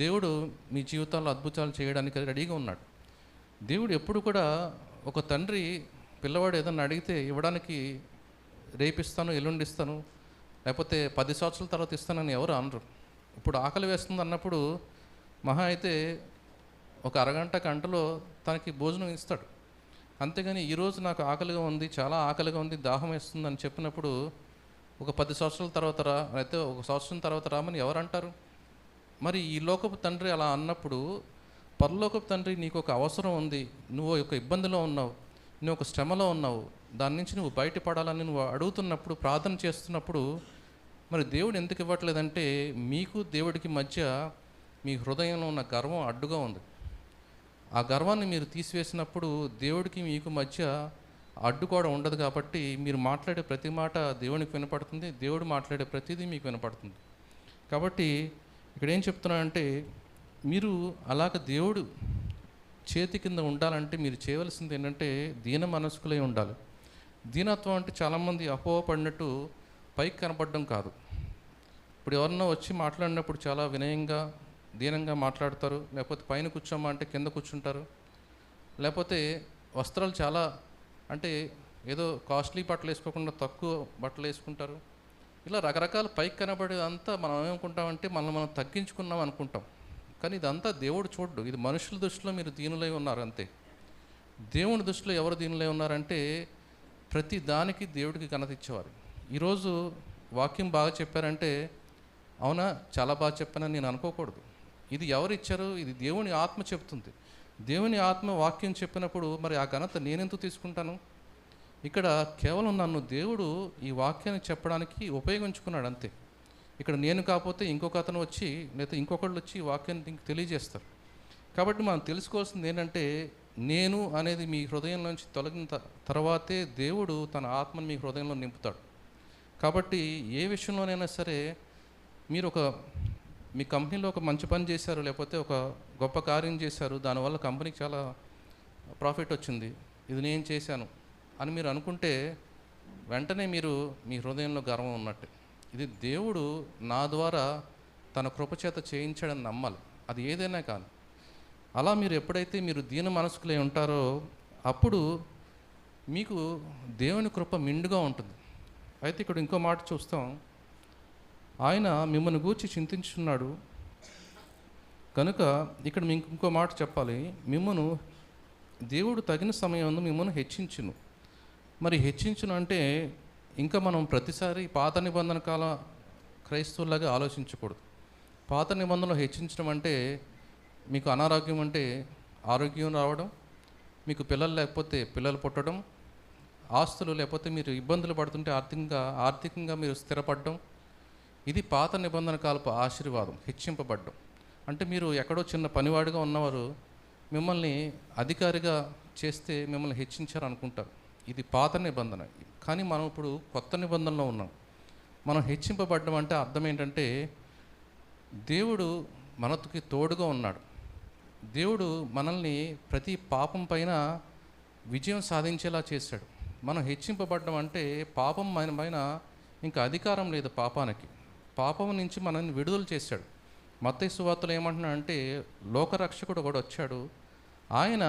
దేవుడు మీ జీవితాల్లో అద్భుతాలు చేయడానికి రెడీగా ఉన్నాడు. దేవుడు ఎప్పుడు కూడా, ఒక తండ్రి పిల్లవాడు ఏదన్నా అడిగితే ఇవ్వడానికి రేపిస్తాను, ఎల్లుండిస్తాను, లేకపోతే 10 సంవత్సరాల తర్వాత ఇస్తానని ఎవరు అనరు. ఇప్పుడు ఆకలి వేస్తుంది అన్నప్పుడు మహా అయితే ఒక అరగంట గంటలో తనకి భోజనం ఇస్తాడు. అంతేగాని ఈరోజు నాకు ఆకలిగా ఉంది, చాలా ఆకలిగా ఉంది, దాహం వేస్తుంది అని చెప్పినప్పుడు ఒక 10 సంవత్సరాల తర్వాత రా, అయితే 1 సంవత్సరం తర్వాత రామని ఎవరు అంటారు? మరి ఈ లోకపు తండ్రి అలా అన్నప్పుడు, పరలోకపు తండ్రి నీకు ఒక అవసరం ఉంది, నువ్వు ఒక ఇబ్బందిలో ఉన్నావు, నువ్వు ఒక శ్రమలో ఉన్నావు, దాని నుంచి నువ్వు బయటపడాలని నువ్వు అడుగుతున్నప్పుడు, ప్రార్థన చేస్తున్నప్పుడు, మరి దేవుడు ఎందుకు ఇవ్వట్లేదంటే, మీకు దేవుడికి మధ్య మీ హృదయంలో ఉన్న గర్వం అడ్డుగా ఉంది. ఆ గర్వాన్ని మీరు తీసివేసినప్పుడు దేవుడికి మీకు మధ్య అడ్డు కూడా ఉండదు. కాబట్టి మీరు మాట్లాడే ప్రతి మాట దేవునికి వినపడుతుంది, దేవుడు మాట్లాడే ప్రతిదీ మీకు వినపడుతుంది. కాబట్టి ఇక్కడ ఏం చెప్తున్నానంటే, మీరు అలాగ దేవుడు చేతి కింద ఉండాలంటే మీరు చేయవలసింది ఏంటంటే దీన మనస్కులై ఉండాలి. దీనత్వం అంటే చాలామంది అపోహపడినట్టు పైకి కనపడడం కాదు. ఇప్పుడు ఎవరన్నా వచ్చి మాట్లాడినప్పుడు చాలా వినయంగా దీనంగా మాట్లాడతారు, లేకపోతే పైన కూర్చోమా అంటే కింద కూర్చుంటారు, లేకపోతే వస్త్రాలు చాలా అంటే ఏదో కాస్ట్లీ బట్టలు వేసుకోకుండా తక్కువ బట్టలు వేసుకుంటారు. ఇలా రకరకాల పైకి కనబడేదంతా మనం ఏమనుకుంటామంటే మనం తగ్గించుకున్నాం అనుకుంటాం. కానీ ఇదంతా దేవుడు చూడ్డు. ఇది మనుషుల దృష్టిలో మీరు దీనులై ఉన్నారు అంతే. దేవుని దృష్టిలో ఎవరు దీనులై ఉన్నారంటే ప్రతి దానికి దేవుడికి ఘనత ఇచ్చేవారు. ఈరోజు వాక్యం బాగా చెప్పారంటే అవునా చాలా బాగా చెప్పానని నేను అనుకోకూడదు. ఇది ఎవరు ఇచ్చారు? ఇది దేవుని ఆత్మ చెప్తుంది. దేవుని ఆత్మ వాక్యం చెప్పినప్పుడు మరి ఆ ఘనత నేనెందుకు తీసుకుంటాను? ఇక్కడ కేవలం నన్ను దేవుడు ఈ వాక్యాన్ని చెప్పడానికి ఉపయోగించుకున్నాడు అంతే. ఇక్కడ నేను కాకపోతే ఇంకొక అతను వచ్చి లేదా ఇంకొకళ్ళు వచ్చి ఈ వాక్యాన్ని తెలియజేస్తారు. కాబట్టి మనం తెలుసుకోవాల్సింది ఏంటంటే, నేను అనేది మీ హృదయం నుంచి తొలగిన తర్వాతే దేవుడు తన ఆత్మను మీ హృదయంలో నింపుతాడు. కాబట్టి ఏ విషయంలోనైనా సరే మీరు మీ కంపెనీలో ఒక మంచి పని చేశారు, లేకపోతే ఒక గొప్ప కార్యం చేశారు, దానివల్ల కంపెనీకి చాలా ప్రాఫిట్ వచ్చింది, ఇది నేను చేశాను అని మీరు అనుకుంటే వెంటనే మీరు మీ హృదయంలో గర్వం ఉన్నట్టే. ఇది దేవుడు నా ద్వారా తన కృపచేత చేయించాడని నమ్మాలి, అది ఏదైనా కానీ. అలా మీరు ఎప్పుడైతే మీరు దీన మనస్కులై ఉంటారో అప్పుడు మీకు దేవుని కృప మిండుగా ఉంటుంది. అయితే ఇక్కడ ఇంకో మాట చూస్తాం, ఆయన మిమ్మల్ని గూర్చి చింతించున్నాడు కనుక ఇక్కడ మీకు ఇంకో మాట చెప్పాలి, మిమ్మను దేవుడు తగిన సమయంలో మిమ్మల్ని హెచ్చించును. మరి హెచ్చించును అంటే ఇంకా మనం ప్రతిసారి పాత నిబంధన కాల క్రైస్తవులాగా ఆలోచించకూడదు. పాత నిబంధనలు హెచ్చించడం అంటే మీకు అనారోగ్యం అంటే ఆరోగ్యం రావడం, మీకు పిల్లలు లేకపోతే పిల్లలు పుట్టడం, ఆస్తులు లేకపోతే మీరు ఇబ్బందులు పడుతుంటే ఆర్థికంగా మీరు స్థిరపడడం, ఇది పాత నిబంధన కాలపు ఆశీర్వాదం, హెచ్చింపబడ్డం. అంటే మీరు ఎక్కడో చిన్న పనివాడిగా ఉన్నవారు మిమ్మల్ని అధికారిగా చేస్తే మిమ్మల్ని హెచ్చించారు అనుకుంటారు. ఇది పాత నిబంధన. కానీ మనం ఇప్పుడు కొత్త నిబంధనలో ఉన్నాం. మనం హెచ్చింపబడ్డం అంటే అర్థం ఏంటంటే దేవుడు మనకి తోడుగా ఉన్నాడు. దేవుడు మనల్ని ప్రతి పాపం పైన విజయం సాధించేలా చేశాడు. మనం హెచ్చింపబడ్డం అంటే పాపం మన పైన ఇంకా అధికారం లేదు. పాపం నుంచి మనల్ని విడుదల చేశాడు. మత్తయి సువార్తలో ఏమంటున్నాడంటే లోకరక్షకుడు కూడా వచ్చాడు, ఆయన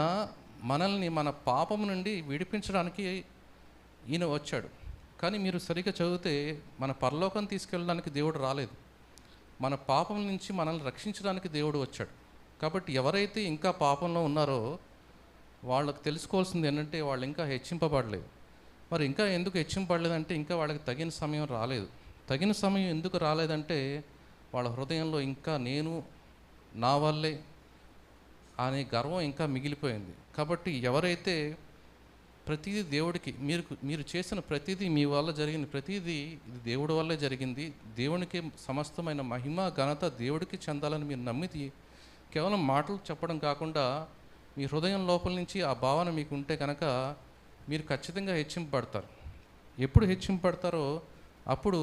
మనల్ని మన పాపం నుండి విడిపించడానికి ఈయన వచ్చాడు. కానీ మీరు సరిగ్గా చదివితే మన పరలోకం తీసుకెళ్ళడానికి దేవుడు రాలేదు, మన పాపం నుంచి మనల్ని రక్షించడానికి దేవుడు వచ్చాడు. కాబట్టి ఎవరైతే ఇంకా పాపంలో ఉన్నారో వాళ్ళకి తెలుసుకోవాల్సింది ఏంటంటే వాళ్ళు ఇంకా హెచ్చింపబడలేదు. మరి ఇంకా ఎందుకు హెచ్చింపబడలేదంటే ఇంకా వాళ్ళకి తగిన సమయం రాలేదు. తగిన సమయం ఎందుకు రాలేదంటే వాళ్ళ హృదయంలో ఇంకా నేను నా వల్లే అనే గర్వం ఇంకా మిగిలిపోయింది. కాబట్టి ఎవరైతే ప్రతిదీ దేవుడికి మీరు చేసిన ప్రతిదీ, మీ వల్ల జరిగిన ప్రతిదీ ఇది దేవుడి వల్లే జరిగింది, దేవునికి సమస్తమైన మహిమ ఘనత దేవుడికి చెందాలని మీరు నమ్మిది కేవలం మాటలు చెప్పడం కాకుండా మీ హృదయం లోపల నుంచి ఆ భావన మీకు ఉంటే కనుక మీరు ఖచ్చితంగా హెచ్చింపబడతారు. ఎప్పుడు హెచ్చింపబడతారో అప్పుడు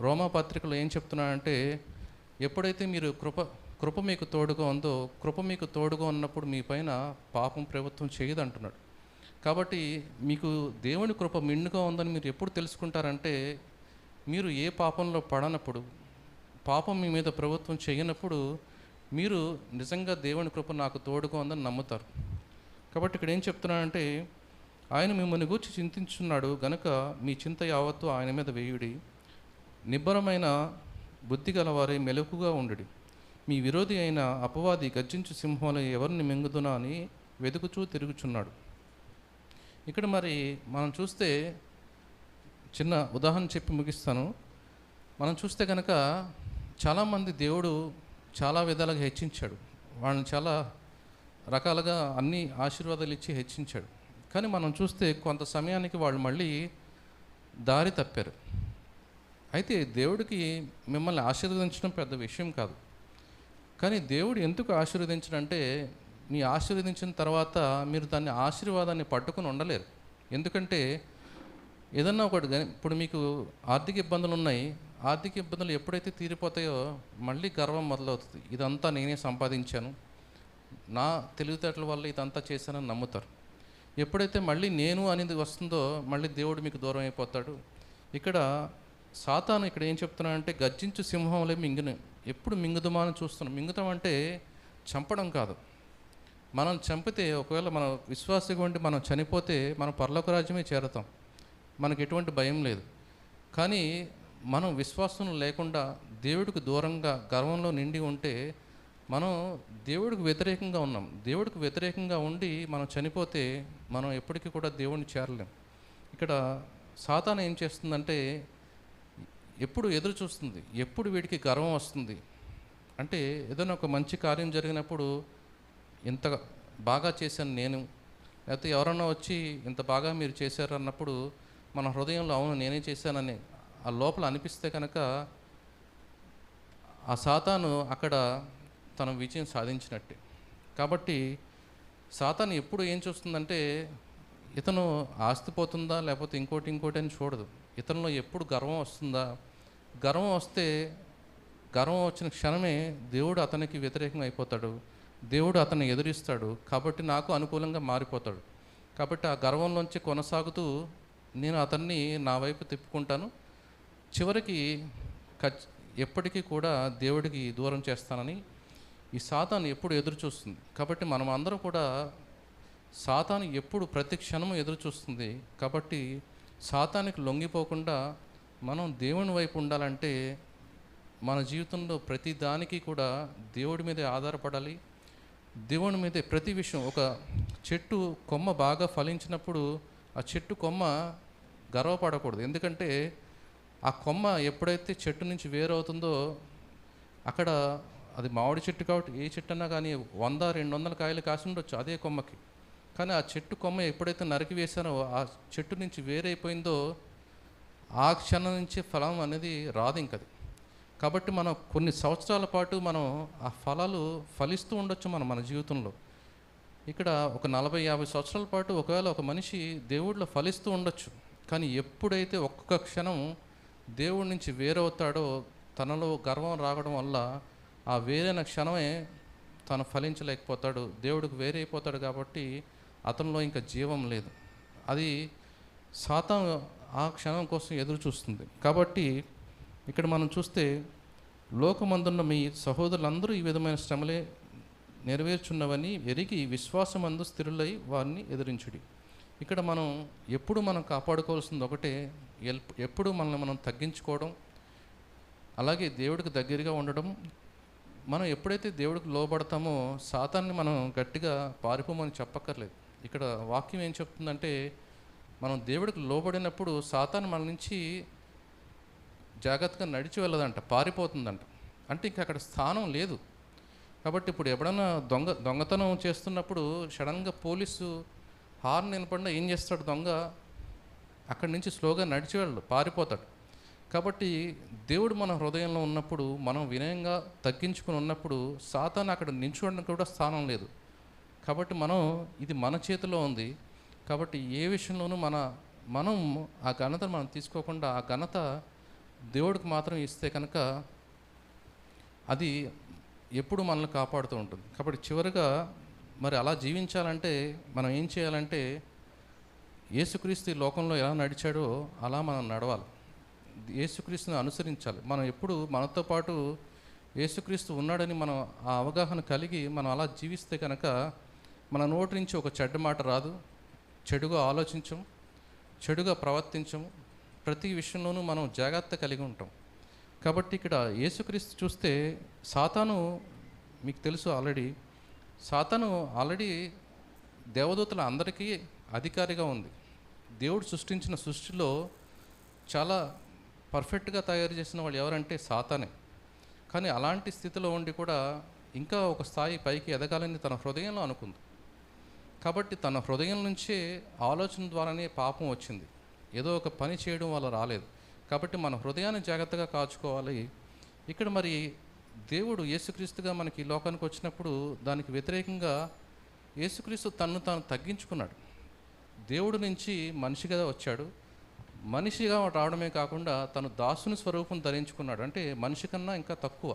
రోమాపత్రికలో ఏం చెప్తున్నాడంటే ఎప్పుడైతే మీరు కృప మీకు తోడుగా ఉందో, కృప మీకు తోడుగా ఉన్నప్పుడు మీ పైన పాపం ప్రభుత్వం చేయదు అంటున్నాడు. కాబట్టి మీకు దేవుని కృప మిండుగా ఉందని మీరు ఎప్పుడు తెలుసుకుంటారంటే మీరు ఏ పాపంలో పడనప్పుడు, పాపం మీ మీద ప్రభుత్వం చేయనప్పుడు మీరు నిజంగా దేవుని కృప నాకు తోడుగా ఉందని నమ్ముతారు. కాబట్టి ఇక్కడ ఏం చెప్తున్నాడంటే ఆయన మిమ్మల్ని గూర్చి చింతించున్నాడు గనుక మీ చింత యావత్తు ఆయన మీద వేయుడి, నిబ్బరమైన బుద్ధి గలవారే మెలకుగా ఉండుడి, మీ విరోధి అయిన అపవాది గర్జించు సింహంలో ఎవరిని మింగుదునా అని వెతుకుచూ తిరుగుచున్నాడు. ఇక్కడ మరి మనం చూస్తే చిన్న ఉదాహరణ చెప్పి ముగిస్తాను. మనం చూస్తే కనుక చాలామంది దేవుడు చాలా విధాలుగా హెచ్చించాడు, వాళ్ళని చాలా రకాలుగా అన్ని ఆశీర్వాదాలు ఇచ్చి హెచ్చించాడు. కానీ మనం చూస్తే కొంత సమయానికి వాళ్ళు మళ్ళీ దారి తప్పారు. అయితే దేవుడికి మిమ్మల్ని ఆశీర్వదించడం పెద్ద విషయం కాదు, కానీ దేవుడు ఎందుకు ఆశీర్వదించడంటే మీ ఆశీర్వదించిన తర్వాత మీరు దాన్ని ఆశీర్వాదాన్ని పట్టుకుని ఉండలేరు. ఎందుకంటే ఏదన్నా ఒకటి, ఇప్పుడు మీకు ఆర్థిక ఇబ్బందులు ఉన్నాయి, ఆర్థిక ఇబ్బందులు ఎప్పుడైతే తీరిపోతాయో మళ్ళీ గర్వం మొదలవుతుంది. ఇదంతా నేనే సంపాదించాను, నా తెలివితేటల వల్ల ఇదంతా చేశానని నమ్ముతారు. ఎప్పుడైతే మళ్ళీ నేను అనేది వస్తుందో మళ్ళీ దేవుడు మీకు దూరం అయిపోతాడు. ఇక్కడ సాతాను ఇక్కడ ఏం చెప్తున్నాడంటే గర్జించు సింహంలో మింగును, ఎప్పుడు మింగుదమా అని చూస్తున్నాం. మింగుతాం అంటే చంపడం కాదు. మనం చంపితే ఒకవేళ మన విశ్వాసగా ఉండి మనం చనిపోతే మనం పరలోక రాజ్యమే చేరతాం, మనకు ఎటువంటి భయం లేదు. కానీ మనం విశ్వాసం లేకుండా దేవుడికి దూరంగా గర్వంలో నిండి ఉంటే మనం దేవుడికి వ్యతిరేకంగా ఉన్నాం. దేవుడికి వ్యతిరేకంగా ఉండి మనం చనిపోతే మనం ఎప్పటికీ కూడా దేవుడిని చేరలేం. ఇక్కడ సాతాను ఏం చేస్తుందంటే ఎప్పుడు ఎదురు చూస్తుంది, ఎప్పుడు వీడికి గర్వం వస్తుంది అంటే ఏదైనా ఒక మంచి కార్యం జరిగినప్పుడు ఇంత బాగా చేశాను నేను, లేకపోతే ఎవరన్నా వచ్చి ఇంత బాగా మీరు చేశారు అన్నప్పుడు మన హృదయంలో అవును నేనే చేశానని ఆ లోపల అనిపిస్తే కనుక ఆ సాతాను అక్కడ తన విజయం సాధించినట్టే. కాబట్టి సాతాను ఎప్పుడు ఏం చూస్తుందంటే ఇతను ఆస్తి పోతుందా లేకపోతే ఇంకోటి అని చూడదు. ఇతనిలో ఎప్పుడు గర్వం వస్తుందా, గర్వం వస్తే గర్వం వచ్చిన క్షణమే దేవుడు అతనికి వ్యతిరేకంగా అయిపోతాడు, దేవుడు అతన్ని ఎదురిస్తాడు. కాబట్టి నాకు అనుకూలంగా మారిపోతాడు. కాబట్టి ఆ గర్వంలోంచి కొనసాగుతూ నేను అతన్ని నా వైపు తిప్పుకుంటాను, చివరికి ఎప్పటికీ కూడా దేవుడికి దూరం చేస్తానని ఈ సాతాను ఎప్పుడు ఎదురు చూస్తుంది. కాబట్టి మనం అందరం కూడా సాతాను ఎప్పుడు ప్రతి క్షణము ఎదురు చూస్తుంది. కాబట్టి సాతానికి లొంగిపోకుండా మనం దేవుని వైపు ఉండాలంటే మన జీవితంలో ప్రతి దానికి కూడా దేవుడి మీదే ఆధారపడాలి. దేవుని మీదే ప్రతి విషయం. ఒక చెట్టు కొమ్మ బాగా ఫలించినప్పుడు ఆ చెట్టు కొమ్మ గర్వపడకూడదు. ఎందుకంటే ఆ కొమ్మ ఎప్పుడైతే చెట్టు నుంచి వేరవుతుందో అక్కడ అది మామిడి చెట్టు కాబట్టి ఏ చెట్టు అన్నా కానీ 100-200 కాయలు కాసి ఉండొచ్చు అదే కొమ్మకి. కానీ ఆ చెట్టు కొమ్మ ఎప్పుడైతే నరికి వేసానో ఆ చెట్టు నుంచి వేరైపోయిందో ఆ క్షణం నుంచి ఫలం అనేది రాదు ఇంకది. కాబట్టి మనం కొన్ని సంవత్సరాల పాటు మనం ఆ ఫలాలు ఫలిస్తూ ఉండొచ్చు మన జీవితంలో. ఇక్కడ ఒక 40-50 సంవత్సరాల పాటు ఒకవేళ ఒక మనిషి దేవుడిలో ఫలిస్తూ ఉండొచ్చు. కానీ ఎప్పుడైతే ఒక్కొక్క క్షణం దేవుడి నుంచి వేరవుతాడో తనలో గర్వం రావడం వల్ల ఆ వేరైన క్షణమే తను ఫలించలేకపోతాడు, దేవుడికి వేరైపోతాడు. కాబట్టి అతనిలో ఇంకా జీవం లేదు. అది సాతాను ఆ క్షణం కోసం ఎదురు చూస్తుంది. కాబట్టి ఇక్కడ మనం చూస్తే లోకమందున్న మీ సహోదరులందరూ ఈ విధమైన శ్రమలే నెరవేర్చున్నవని ఎరిగి విశ్వాసమందు స్థిరులై వారిని ఎదిరించుడి. ఇక్కడ మనం కాపాడుకోవాల్సింది ఒకటే, ఎప్పుడు మనల్ని మనం తగ్గించుకోవడం, అలాగే దేవుడికి దగ్గరగా ఉండడం. మనం ఎప్పుడైతే దేవుడికి లోబడతామో సాతాన్ని మనం గట్టిగా పారిపోమని చెప్పక్కర్లేదు. ఇక్కడ వాక్యం ఏం చెప్తుందంటే, మనం దేవుడికి లోబడినప్పుడు సాతాను మన నుంచి జాగ్రత్తగా నడిచి వెళ్ళదంట, పారిపోతుందంట. అంటే ఇంకా అక్కడ స్థానం లేదు. కాబట్టి ఇప్పుడు ఎప్పుడన్నా దొంగతనం చేస్తున్నప్పుడు సడన్గా పోలీసు హార్న్ వినపడినా ఏం చేస్తాడు దొంగ? అక్కడి నుంచి స్లోగా నడిచి వెళ్ళడు, పారిపోతాడు. కాబట్టి దేవుడు మన హృదయంలో ఉన్నప్పుడు, మనం వినయంగా తగ్గించుకుని ఉన్నప్పుడు సాతాను అక్కడ నించుకోవడానికి కూడా స్థానం లేదు. కాబట్టి ఇది మన చేతిలో ఉంది. కాబట్టి ఏ విషయంలోనూ మనం ఆ ఘనతను మనం తీసుకోకుండా ఆ ఘనత దేవుడికి మాత్రం ఇస్తే కనుక అది ఎప్పుడు మనల్ని కాపాడుతూ ఉంటుంది. కాబట్టి చివరిగా మరి అలా జీవించాలంటే మనం ఏం చేయాలంటే, యేసుక్రీస్తు ఈ లోకంలో ఎలా నడిచాడో అలా మనం నడవాలి, యేసుక్రీస్తుని అనుసరించాలి. మనం ఎప్పుడు మనతో పాటు యేసుక్రీస్తు ఉన్నాడని మనం ఆ అవగాహన కలిగి మనం అలా జీవిస్తే కనుక మన నోటి నుంచి ఒక చెడ్డ మాట రాదు, చెడుగా ఆలోచించం, చెడుగా ప్రవర్తించం, ప్రతి విషయంలోనూ మనం జాగ్రత్త కలిగి ఉంటాం. కాబట్టి ఇక్కడ యేసుక్రీస్తు చూస్తే సాతాను, మీకు తెలుసు సాతాను ఆల్రెడీ దేవదూతల అందరికీ అధికారిగా ఉంది. దేవుడు సృష్టించిన సృష్టిలో చాలా పర్ఫెక్ట్గా తయారు చేసిన వాళ్ళు ఎవరంటే సాతానే. కానీ అలాంటి స్థితిలో ఉండి కూడా ఇంకా ఒక స్థాయి పైకి ఎదగాలని తన హృదయంలో అనుకుంది. కాబట్టి తన హృదయం నుంచే ఆలోచన ద్వారానే పాపం వచ్చింది, ఏదో ఒక పని చేయడం వల్ల రాలేదు. కాబట్టి మన హృదయాన్ని జాగ్రత్తగా కాచుకోవాలి. ఇక్కడ మరి దేవుడు యేసుక్రీస్తుగా మనకి ఈ లోకానికి వచ్చినప్పుడు దానికి వ్యతిరేకంగా యేసుక్రీస్తు తన్ను తాను తగ్గించుకున్నాడు. దేవుడి నుంచి మనిషిగా వచ్చాడు. మనిషిగా రావడమే కాకుండా తను దాసుని స్వరూపం ధరించుకున్నాడు. అంటే మనిషి కన్నా ఇంకా తక్కువ,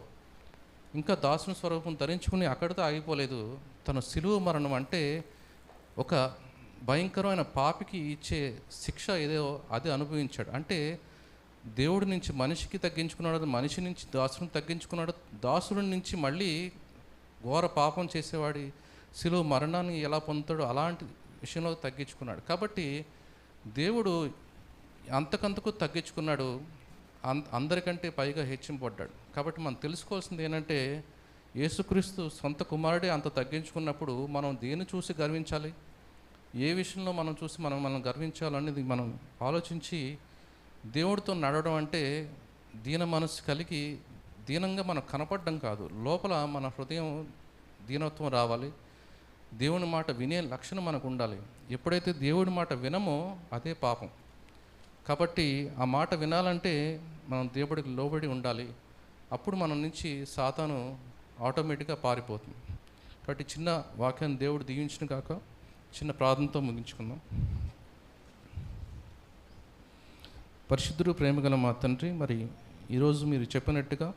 ఇంకా దాసుని స్వరూపం ధరించుకుని అక్కడితో ఆగిపోలేదు. తను శిలువ మరణం అంటే ఒక భయంకరమైన పాపికి ఇచ్చే శిక్ష ఏదో అది అనుభవించాడు. అంటే దేవుడి నుంచి మనిషికి తగ్గించుకున్నాడు, మనిషి నుంచి దాసుని తగ్గించుకున్నాడు, దాసుడి నుంచి మళ్ళీ ఘోర పాపం చేసేవాడి శిలువ మరణాన్ని ఎలా పొందుతాడో అలాంటి విషయంలో తగ్గించుకున్నాడు. కాబట్టి దేవుడు అంతకంతకు తగ్గించుకున్నాడు, అందరికంటే పైగా హెచ్చింపడ్డాడు. కాబట్టి మనం తెలుసుకోవాల్సింది ఏంటంటే, యేసుక్రీస్తు సొంత కుమారుడే అంత తగ్గించుకున్నప్పుడు మనం దేన్ని చూసి గర్వించాలి, ఏ విషయంలో మనం చూసి మనం గర్వించాలనేది మనం ఆలోచించి దేవుడితో నడవడం అంటే దీన మనసు కలిగి దీనంగా మనం కనపడడం కాదు, లోపల మన హృదయం దీనత్వం రావాలి. దేవుని మాట వినే లక్షణం మనకు ఉండాలి. ఎప్పుడైతే దేవుడి మాట వినమో అదే పాపం. కాబట్టి ఆ మాట వినాలంటే మనం దేవుడికి లోబడి ఉండాలి. అప్పుడు మన నుంచి సాతాను ఆటోమేటిక్గా పారిపోతుంది. కాబట్టి చిన్న వాక్యాన్ని దేవుడు దీవించిన కాక చిన్న ప్రార్థనతో ముగించుకుందాం. పరిశుద్ధుడు ప్రేమగల మా తండ్రి, మరి ఈరోజు మీరు చెప్పినట్టుగా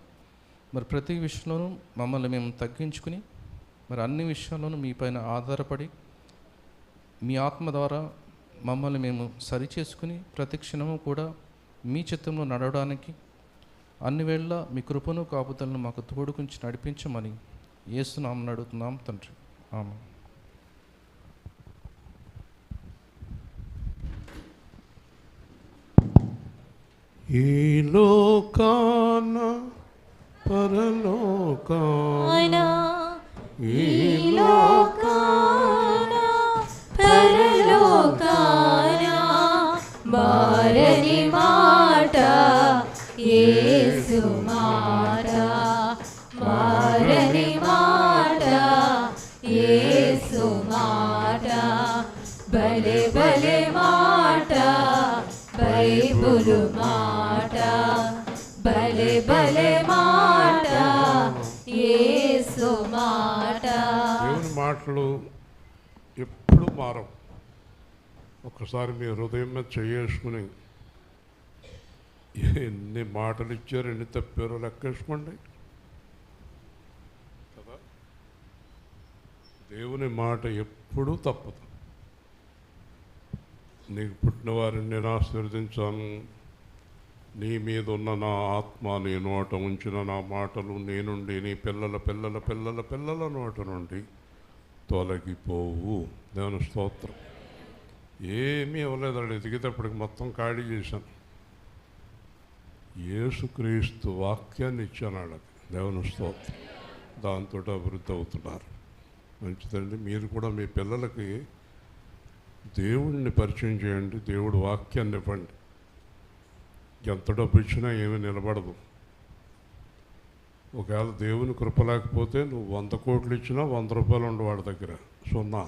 మరి ప్రతి విషయంలోనూ మమ్మల్ని మేము తగ్గించుకుని మరి అన్ని విషయాల్లోనూ మీ పైన ఆధారపడి మీ ఆత్మ ద్వారా మమ్మల్ని మేము సరిచేసుకుని ప్రతి క్షణము కూడా మీ చిత్తంలో నడవడానికి అన్ని వేళ మీ కృపను కాపుదలను మాకు తోడుకుంచి నడిపించమని యేసునామమున అడుగుతున్నాం తండ్రి, ఆమేన్. ఈ లోకాన పరలోకాన, ఈ లోకాన పరలోకాన మారని మాట యేసు మాట, మారని మాట యేసు మాట, భలే భలే మాట బైబులు మాట, భలే భలే మాట యేసు మాట. దేవుని మాటలు ఎప్పుడు మారవు. ఒకసారి మీ హృదయం మీద చేసుకుని ఎన్ని మాటలు ఇచ్చారు, ఎన్ని తప్పారో లెక్కేసుకోండి కదా. దేవుని మాట ఎప్పుడూ తప్పదు. నీకు పుట్టిన వారిని నేను ఆశీర్వదించాను, నీ మీద ఉన్న నా ఆత్మ నీ నోట ఉంచిన నా మాటలు నీ నుండి నీ పిల్లల పిల్లల పిల్లల పిల్లల నోట నుండి తొలగిపోవు. దేవుని స్తోత్రం. ఏమీ ఇవ్వలేదండి, ఎదిగేటప్పటికి మొత్తం ఖాళీ చేశాను. యేసుక్రీస్తు వాక్యాన్ని ఇచ్చాను వాళ్ళకి. దేవుని స్తోత్రం. దాంతో అభివృద్ధి అవుతున్నారు. మంచిదండి. మీరు కూడా మీ పిల్లలకి దేవుడిని పరిచయం చేయండి, దేవుడు వాక్యాన్ని ఇవ్వండి. ఎంత డబ్బు ఇచ్చినా ఏమీ నిలబడదు. ఒకవేళ దేవుని కృప లేకపోతే నువ్వు 100 కోట్లు ఇచ్చినా 100 రూపాయలు ఉండు వాడి దగ్గర, సున్నా.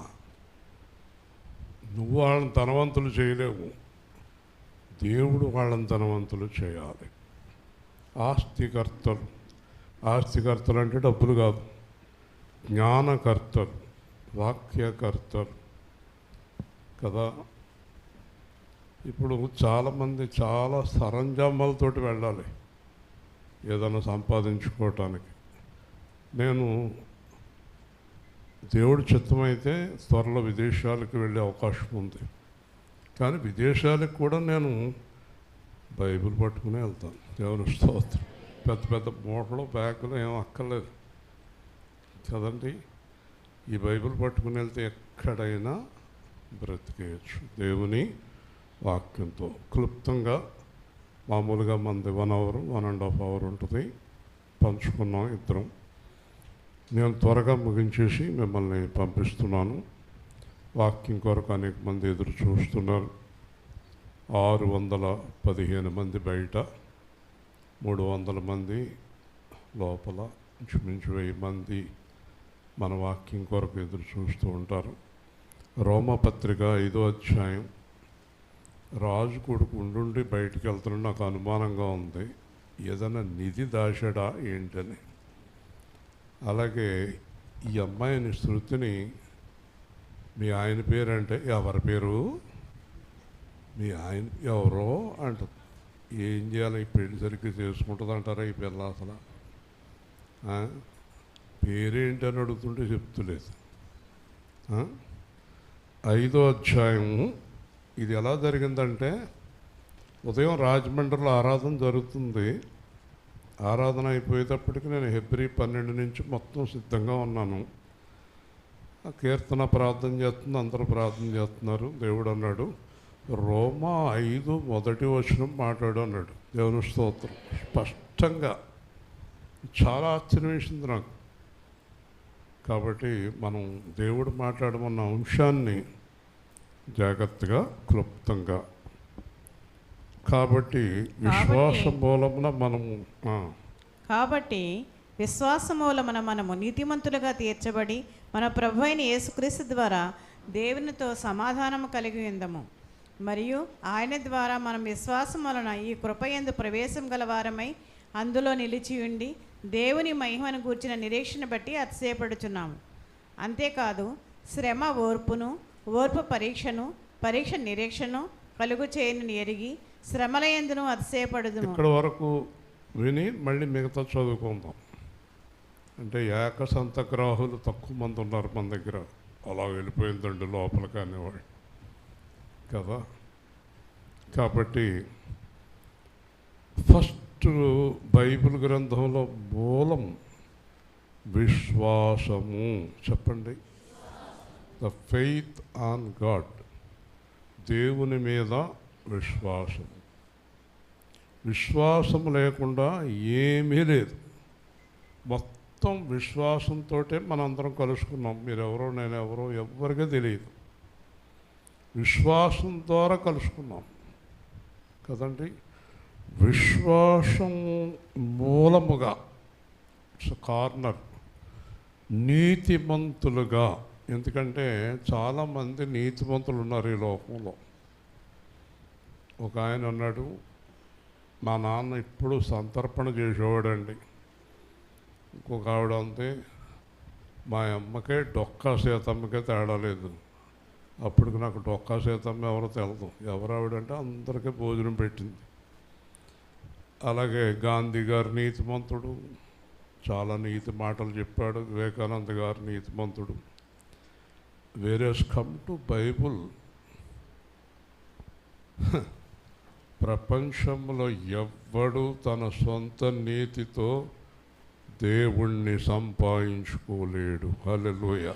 నువ్వు వాళ్ళని ధనవంతులు చేయలేవు, దేవుడు వాళ్ళని ధనవంతులు చేయాలి. ఆస్తికర్తలు అంటే డబ్బులు కాదు, జ్ఞానకర్తలు, వాక్యకర్తలు కదా. ఇప్పుడు చాలామంది చాలా సరంజామాలతోటి వెళ్ళాలి ఏదైనా సంపాదించుకోవటానికి. నేను దేవుడి చిత్తమైతే త్వరలో విదేశాలకు వెళ్ళే అవకాశం ఉంది. కానీ విదేశాలకు కూడా నేను బైబిల్ పట్టుకునే వెళ్తాను. దేవుని స్తోత్రం. పెద్ద పెద్ద మూటలు బ్యాగులు ఏం అక్కర్లేదు కదండి. ఈ బైబిల్ పట్టుకుని వెళ్తే ఎక్కడైనా బ్రతికేయచ్చు దేవుని వాక్యంతో. క్లుప్తంగా మామూలుగా మనది 1 అవర్ 1.5 అవర్ ఉంటుంది, పంచుకున్నాం ఇద్దరం. నేను త్వరగా ముగించేసి మిమ్మల్ని పంపిస్తున్నాను. వాక్యం కొరకు అనేక మంది ఎదురు చూస్తున్నారు. 615 మంది బయట, 300 మంది లోపల, ఇంచుమించు 1000 మంది మన వాక్యం కొరకు ఎదురు చూస్తూ ఉంటారు. రోమపత్రిక 5వ అధ్యాయం. రాజు కొడుకు ఉండుండి బయటికి వెళ్తున్నా నాకు అనుమానంగా ఉంది, ఏదైనా నిధి దాచాడా ఏంటని. అలాగే ఈ అమ్మాయిని శృతిని మీ ఆయన పేరు అంటే ఎవరి పేరు, మీ ఆయన ఎవరో అంటుంది. ఏం చేయాలి, ఈ పెళ్లి సరిగ్గా చేసుకుంటుంది అంటారా ఈ పిల్ల? అసలు పేరేంటి అని అడుగుతుంటే చెప్తులేదు. 5వ అధ్యాయము. ఇది ఎలా జరిగిందంటే, ఉదయం రాజమండ్రిలో ఆరాధన జరుగుతుంది. ఆరాధన అయిపోయేటప్పటికి నేను హెబ్రీ 12 నుంచి మొత్తం సిద్ధంగా ఉన్నాను. ఆ కీర్తన ప్రార్థన చేస్తుంది, అందరూ ప్రార్థన చేస్తున్నారు. దేవుడు అన్నాడు, రోమా 5 మొదటి వచనం మాట్లాడు అన్నాడు. దేవుని స్తోత్రం. స్పష్టంగా. చాలా ఆశ్చర్యం వేసింది నాకు. కాబట్టి మనం దేవుడు మాట్లాడమన్న అంశాన్ని జాగ్రత్తగా క్లుప్తంగా, కాబట్టి విశ్వాస మూలమున మనము కాబట్టి విశ్వాస మూలమున మనము నీతిమంతులుగా తీర్చబడి మన ప్రభు అయిన యేసుక్రీస్తు ద్వారా దేవునితో సమాధానము కలిగి ఉందము. మరియు ఆయన ద్వారా మనం విశ్వాసం వలన ఈ కృపయందు ప్రవేశం గలవారమై అందులో నిలిచి ఉండి దేవుని మహిమను గూర్చిన నిరీక్షణ బట్టి అతిశయపడుచున్నాము. అంతేకాదు శ్రమ ఓర్పును, ఓర్పు పరీక్షను, పరీక్ష నిరీక్షను కలుగు చేయని ఎరిగి శ్రమల యందును అతిశయపడుదుము. ఇక్కడ వరకు విని మళ్ళీ మిగతా చదువుకుందాం. అంటే ఏకసంతగ్రాహులు తక్కువ మంది ఉన్నారు మన దగ్గర. అలా వెళ్ళిపోయిందండి లోపలికి అనేవాడు కదా. కాబట్టి ఫస్ట్ బైబిల్ గ్రంథంలో మూలం విశ్వాసము. చెప్పండి. The faith on God. దేవుని మీద విశ్వాసం. విశ్వాసం లేకుండా ఏమీ లేదు. మొత్తం విశ్వాసంతో మనందరం కలుసుకున్నాం. మీరెవరో నేనెవరో ఎవ్వరికీ తెలియదు. విశ్వాసం ద్వారా కలుసుకున్నాం కదండి. విశ్వాసం మూలముగా కార్నర్ నీతిమంతులుగా. ఎందుకంటే చాలామంది నీతిమంతులు ఉన్నారు ఈ లోకంలో. ఒక ఆయన అన్నాడు, మా నాన్న ఇప్పుడు సంతర్పణ చేసేవాడండి. ఇంకొక ఆవిడ అంతే, మా అమ్మకే డొక్కా సీతమ్మకే తేడా లేదు. అప్పటికి నాకు డొక్కా సీతమ్మ ఎవరో తెలదు. ఎవరు ఆవిడంటే అందరికీ భోజనం పెట్టింది. అలాగే గాంధీ గారు నీతిమంతుడు, చాలా నీతి మాటలు చెప్పాడు. వివేకానంద గారు నీతిమంతుడు. వేరియస్ కమ్ టు బైబుల్, ప్రపంచంలో ఎవ్వడు తన సొంత నీతితో దేవుణ్ణి సంపాదించుకోలేడు. హల్లెలూయా.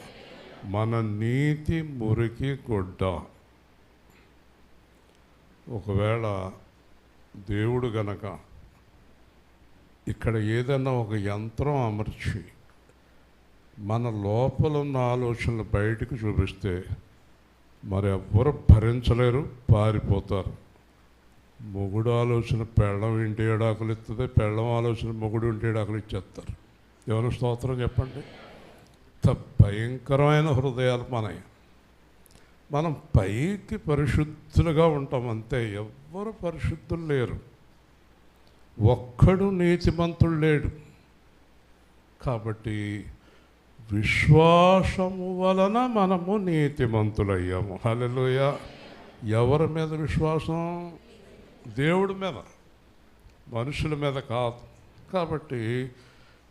మన నీతి మురికి గొడ్డ. ఒకవేళ దేవుడు గనక ఇక్కడ ఏదైనా ఒక యంత్రం అమర్చి మన లోపల ఉన్న ఆలోచనలు బయటకు చూపిస్తే మరి ఎవ్వరు భరించలేరు, పారిపోతారు. మొగుడు ఆలోచన పెళ్ళం ఇంటి ఏడాకులు ఇస్తుంది, పెళ్ళం ఆలోచన మొగుడు ఇంటి ఏడాకులు ఇచ్చేస్తారు. ఎవరు స్తోత్రం చెప్పండి. భయంకరమైన హృదయాలు మనవి. మనం పైకి పరిశుద్ధులుగా ఉంటాం అంతే, ఎవ్వరు పరిశుద్ధులు లేరు, ఒక్కడు నీతిమంతుడు లేడు. కాబట్టి విశ్వాసము వలన మనము నీతిమంతులయ్యాము. హల్లెలూయా. ఎవరి మీద విశ్వాసం? దేవుడి మీద, మనుషుల మీద కాదు. కాబట్టి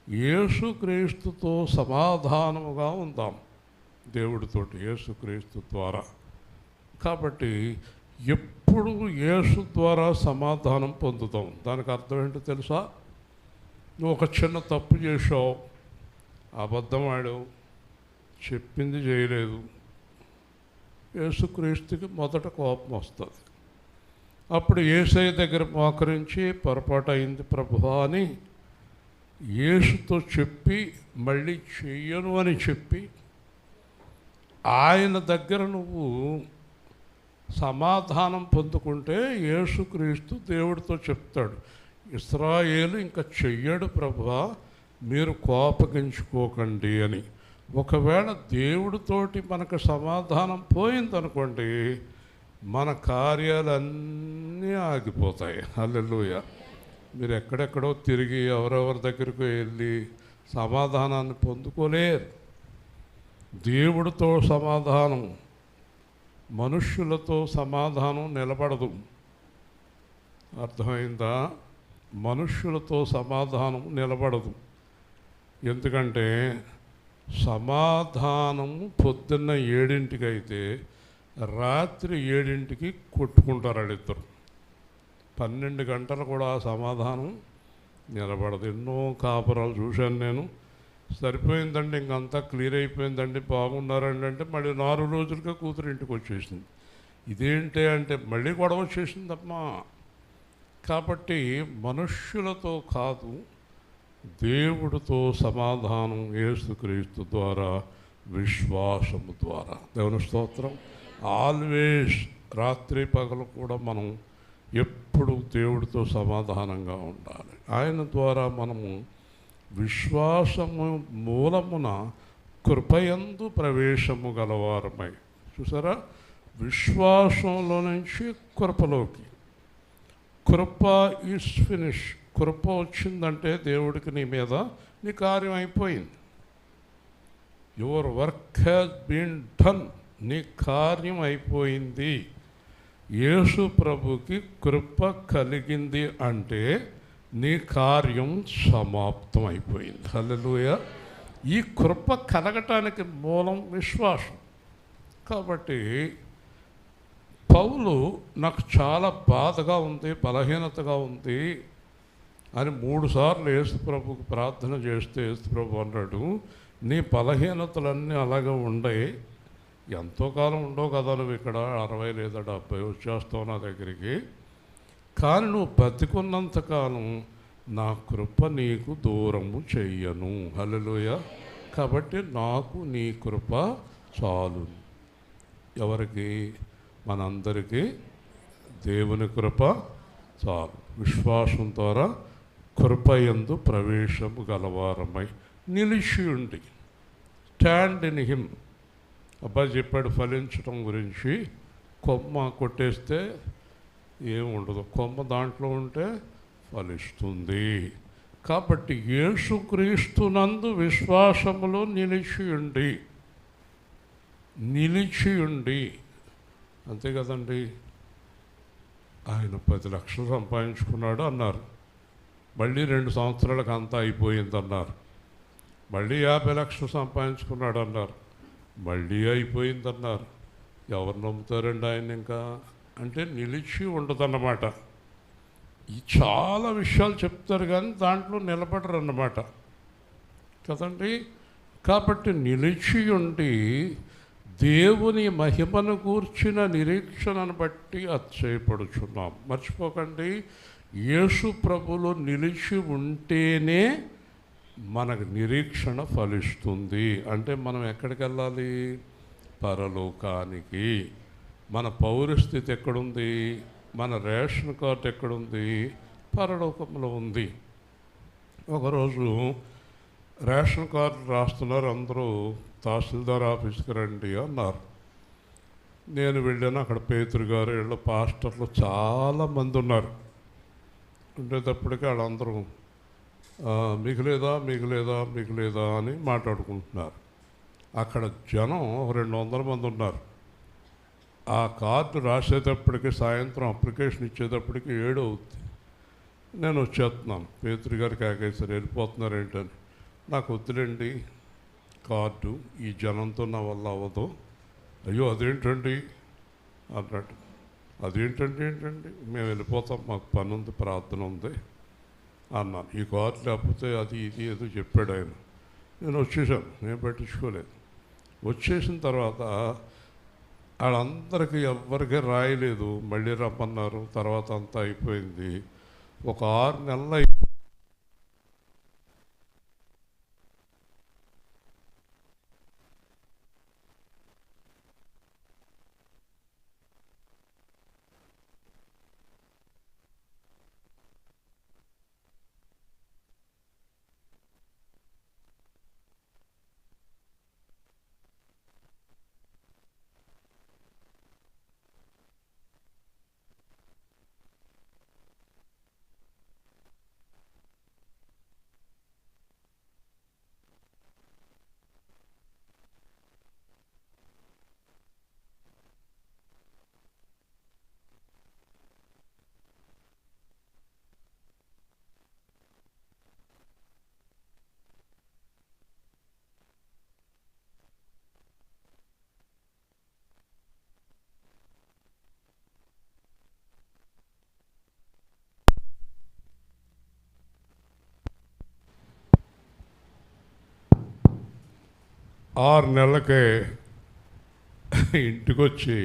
యేసుక్రీస్తుతో సమాధానముగా ఉందాం దేవుడితోటి, యేసుక్రీస్తు ద్వారా. కాబట్టి ఎప్పుడు యేసు ద్వారా సమాధానం పొందుతాం. దానికి అర్థం ఏంటో తెలుసా? నువ్వు ఒక చిన్న తప్పు చేసావు, అబద్ధం ఆడావు, చెప్పింది చేయలేదు, యేసుక్రీస్తుకి మొదట కోపం వస్తుంది. అప్పుడు యేసయ్య దగ్గర మోకరించి పొరపాటు అయింది ప్రభువా అని యేసుతో చెప్పి మళ్ళీ చెయ్యను అని చెప్పి ఆయన దగ్గర నువ్వు సమాధానం పొందుకుంటే యేసుక్రీస్తు దేవుడితో చెప్తాడు, ఇశ్రాయేలు ఇంకా చెయ్యడు ప్రభువా, మీరు కోపగించుకోకండి అని. ఒకవేళ దేవుడితోటి మనకు సమాధానం పోయిందనుకోండి, మన కార్యాలన్నీ ఆగిపోతాయి. హల్లెలూయా. మీరు ఎక్కడెక్కడో తిరిగి ఎవరెవరి దగ్గరకు వెళ్ళి సమాధానాన్ని పొందుకోలేరు. దేవుడితో సమాధానం, మనుష్యులతో సమాధానం నిలబడదు. అర్థమైందా? మనుష్యులతో సమాధానం నిలబడదు. ఎందుకంటే సమాధానం పొద్దున్న 7ంటికి అయితే రాత్రి 7ంటికి కొట్టుకుంటారు వాళ్ళిద్దరు. 12 గంటలు కూడా ఆ సమాధానం నిలబడదు. ఎన్నో కాపురాలు చూశాను నేను. సరిపోయిందండి, ఇంకంతా క్లియర్ అయిపోయిందండి, బాగున్నారండి అంటే మళ్ళీ 4 రోజులుగా కూతురు ఇంటికి వచ్చేసింది. ఇదేంటి అంటే మళ్ళీ గొడవ వచ్చేసిందమ్మా. కాబట్టి మనుష్యులతో కాదు, దేవుడితో సమాధానం యేసుక్రీస్తు ద్వారా, విశ్వాసము ద్వారా. దేవుని స్తోత్రం. ఆల్వేస్, రాత్రి పగలు కూడా మనం ఎప్పుడు దేవుడితో సమాధానంగా ఉండాలి. ఆయన ద్వారా మనము విశ్వాసము మూలమున కృపయందు ప్రవేశము గలవారమై. చూసారా? విశ్వాసంలో నుంచి కృపలోకి. కృప ఈజ్ ఫినిష్. కృప వచ్చిందంటే దేవుడికి నీ మీద నీ కార్యం అయిపోయింది. Your work has been done. నీ కార్యం అయిపోయింది. యేసు ప్రభుకి కృప కలిగింది అంటే నీ కార్యం సమాప్తం అయిపోయింది. హల్లెలూయా. ఈ కృప కలగటానికి మూలం విశ్వాసం. కాబట్టి పౌలు నాకు చాలా బాధగా ఉంది, బలహీనతగా ఉంది అని 3 సార్లు యేసుప్రభుకు ప్రార్థన చేస్తే యేసుప్రభు అన్నాడు, నీ బలహీనతలన్నీ అలాగే ఉండయి, ఎంతో కాలం ఉండవు కదా నువ్వు ఇక్కడ, 60 లేదా 70 వచ్చేస్తావు నా దగ్గరికి, కానీ నువ్వు బతికున్నంతకాలం నా కృప నీకు దూరము చెయ్యను. హల్లెలూయా. కాబట్టి నాకు నీ కృప చాలు. ఎవరికి? మనందరికీ దేవుని కృప చాలు. విశ్వాసం ద్వారా కృపయందు ప్రవేశము గలవారమై నిలిచి ఉండి. Stand in him. అబ్బాయి చెప్పాడు ఫలించడం గురించి. కొమ్మ కొట్టేస్తే ఏముండదు, కొమ్మ దాంట్లో ఉంటే ఫలిస్తుంది. కాబట్టి యేసుక్రీస్తునందు విశ్వాసములో నిలిచి ఉండి అంతే కదండి. ఆయన 10 లక్షలు సంపాదించుకున్నాడు అన్నారు, మళ్ళీ 2 సంవత్సరాలకు అంతా అయిపోయిందన్నారు. మళ్ళీ 50 లక్షలు సంపాదించుకున్నాడు అన్నారు, మళ్ళీ అయిపోయిందన్నారు. ఎవరు నమ్ముతారండి ఆయన? ఇంకా అంటే నిలిచి ఉండదన్నమాట. ఈ చాలా విషయాలు చెప్తారు కానీ దాంట్లో నిలబడరు అన్నమాట కదండి. కాబట్టి నిలిచి ఉండి దేవుని మహిమను కూర్చిన నిరీక్షణను బట్టి అతిశయపడుచున్నాం. మర్చిపోకండి, యేసు ప్రభులో నిలిచి ఉంటేనే మనకు నిరీక్షణ ఫలిస్తుంది. అంటే మనం ఎక్కడికి వెళ్ళాలి? పరలోకానికి. మన పౌరస్థితి ఎక్కడుంది? మన రేషన్ కార్డు ఎక్కడుంది? పరలోకంలో ఉంది. ఒకరోజు రేషన్ కార్డు రాస్తున్నారు, అందరూ తహసీల్దార్ ఆఫీస్కి రండి అన్నారు. నేను వెళ్ళాను. అక్కడ పేతురు గారు వీళ్ళు పాస్టర్లు చాలామంది ఉన్నారు. ఉండేటప్పటికీ వాళ్ళందరూ మిగిలేదా మిగిలేదా మిగిలేదా అని మాట్లాడుకుంటున్నారు. అక్కడ జనం 200 మంది ఉన్నారు. ఆ కార్డు రాసేటప్పటికి సాయంత్రం అప్లికేషన్ ఇచ్చేటప్పటికి 7 అవుతుంది. నేను వచ్చేస్తున్నాను. పేతురు గారికి ఆగేసారు, వెళ్ళిపోతున్నారు ఏంటని. నాకు వద్దులేండి కార్డు, ఈ జనంతో నా వల్ల అవ్వదు. అయ్యో అదేంటండి అన్నట్టు. ఏంటండి మేము వెళ్ళిపోతాం, మాకు పని ఉంది, ప్రార్థన ఉంది అన్నాను. ఈ కార్డు లేకపోతే అది ఇది ఏదో చెప్పాడు ఆయన. నేను వచ్చేసాను, నేను పట్టించుకోలేదు. వచ్చేసిన తర్వాత వాళ్ళందరికీ ఎవరికి రాయలేదు, మళ్ళీ రమ్మన్నారు. తర్వాత అంతా అయిపోయింది. ఒక 6 నెలలు 6 నెలలకే ఇంటికి వచ్చి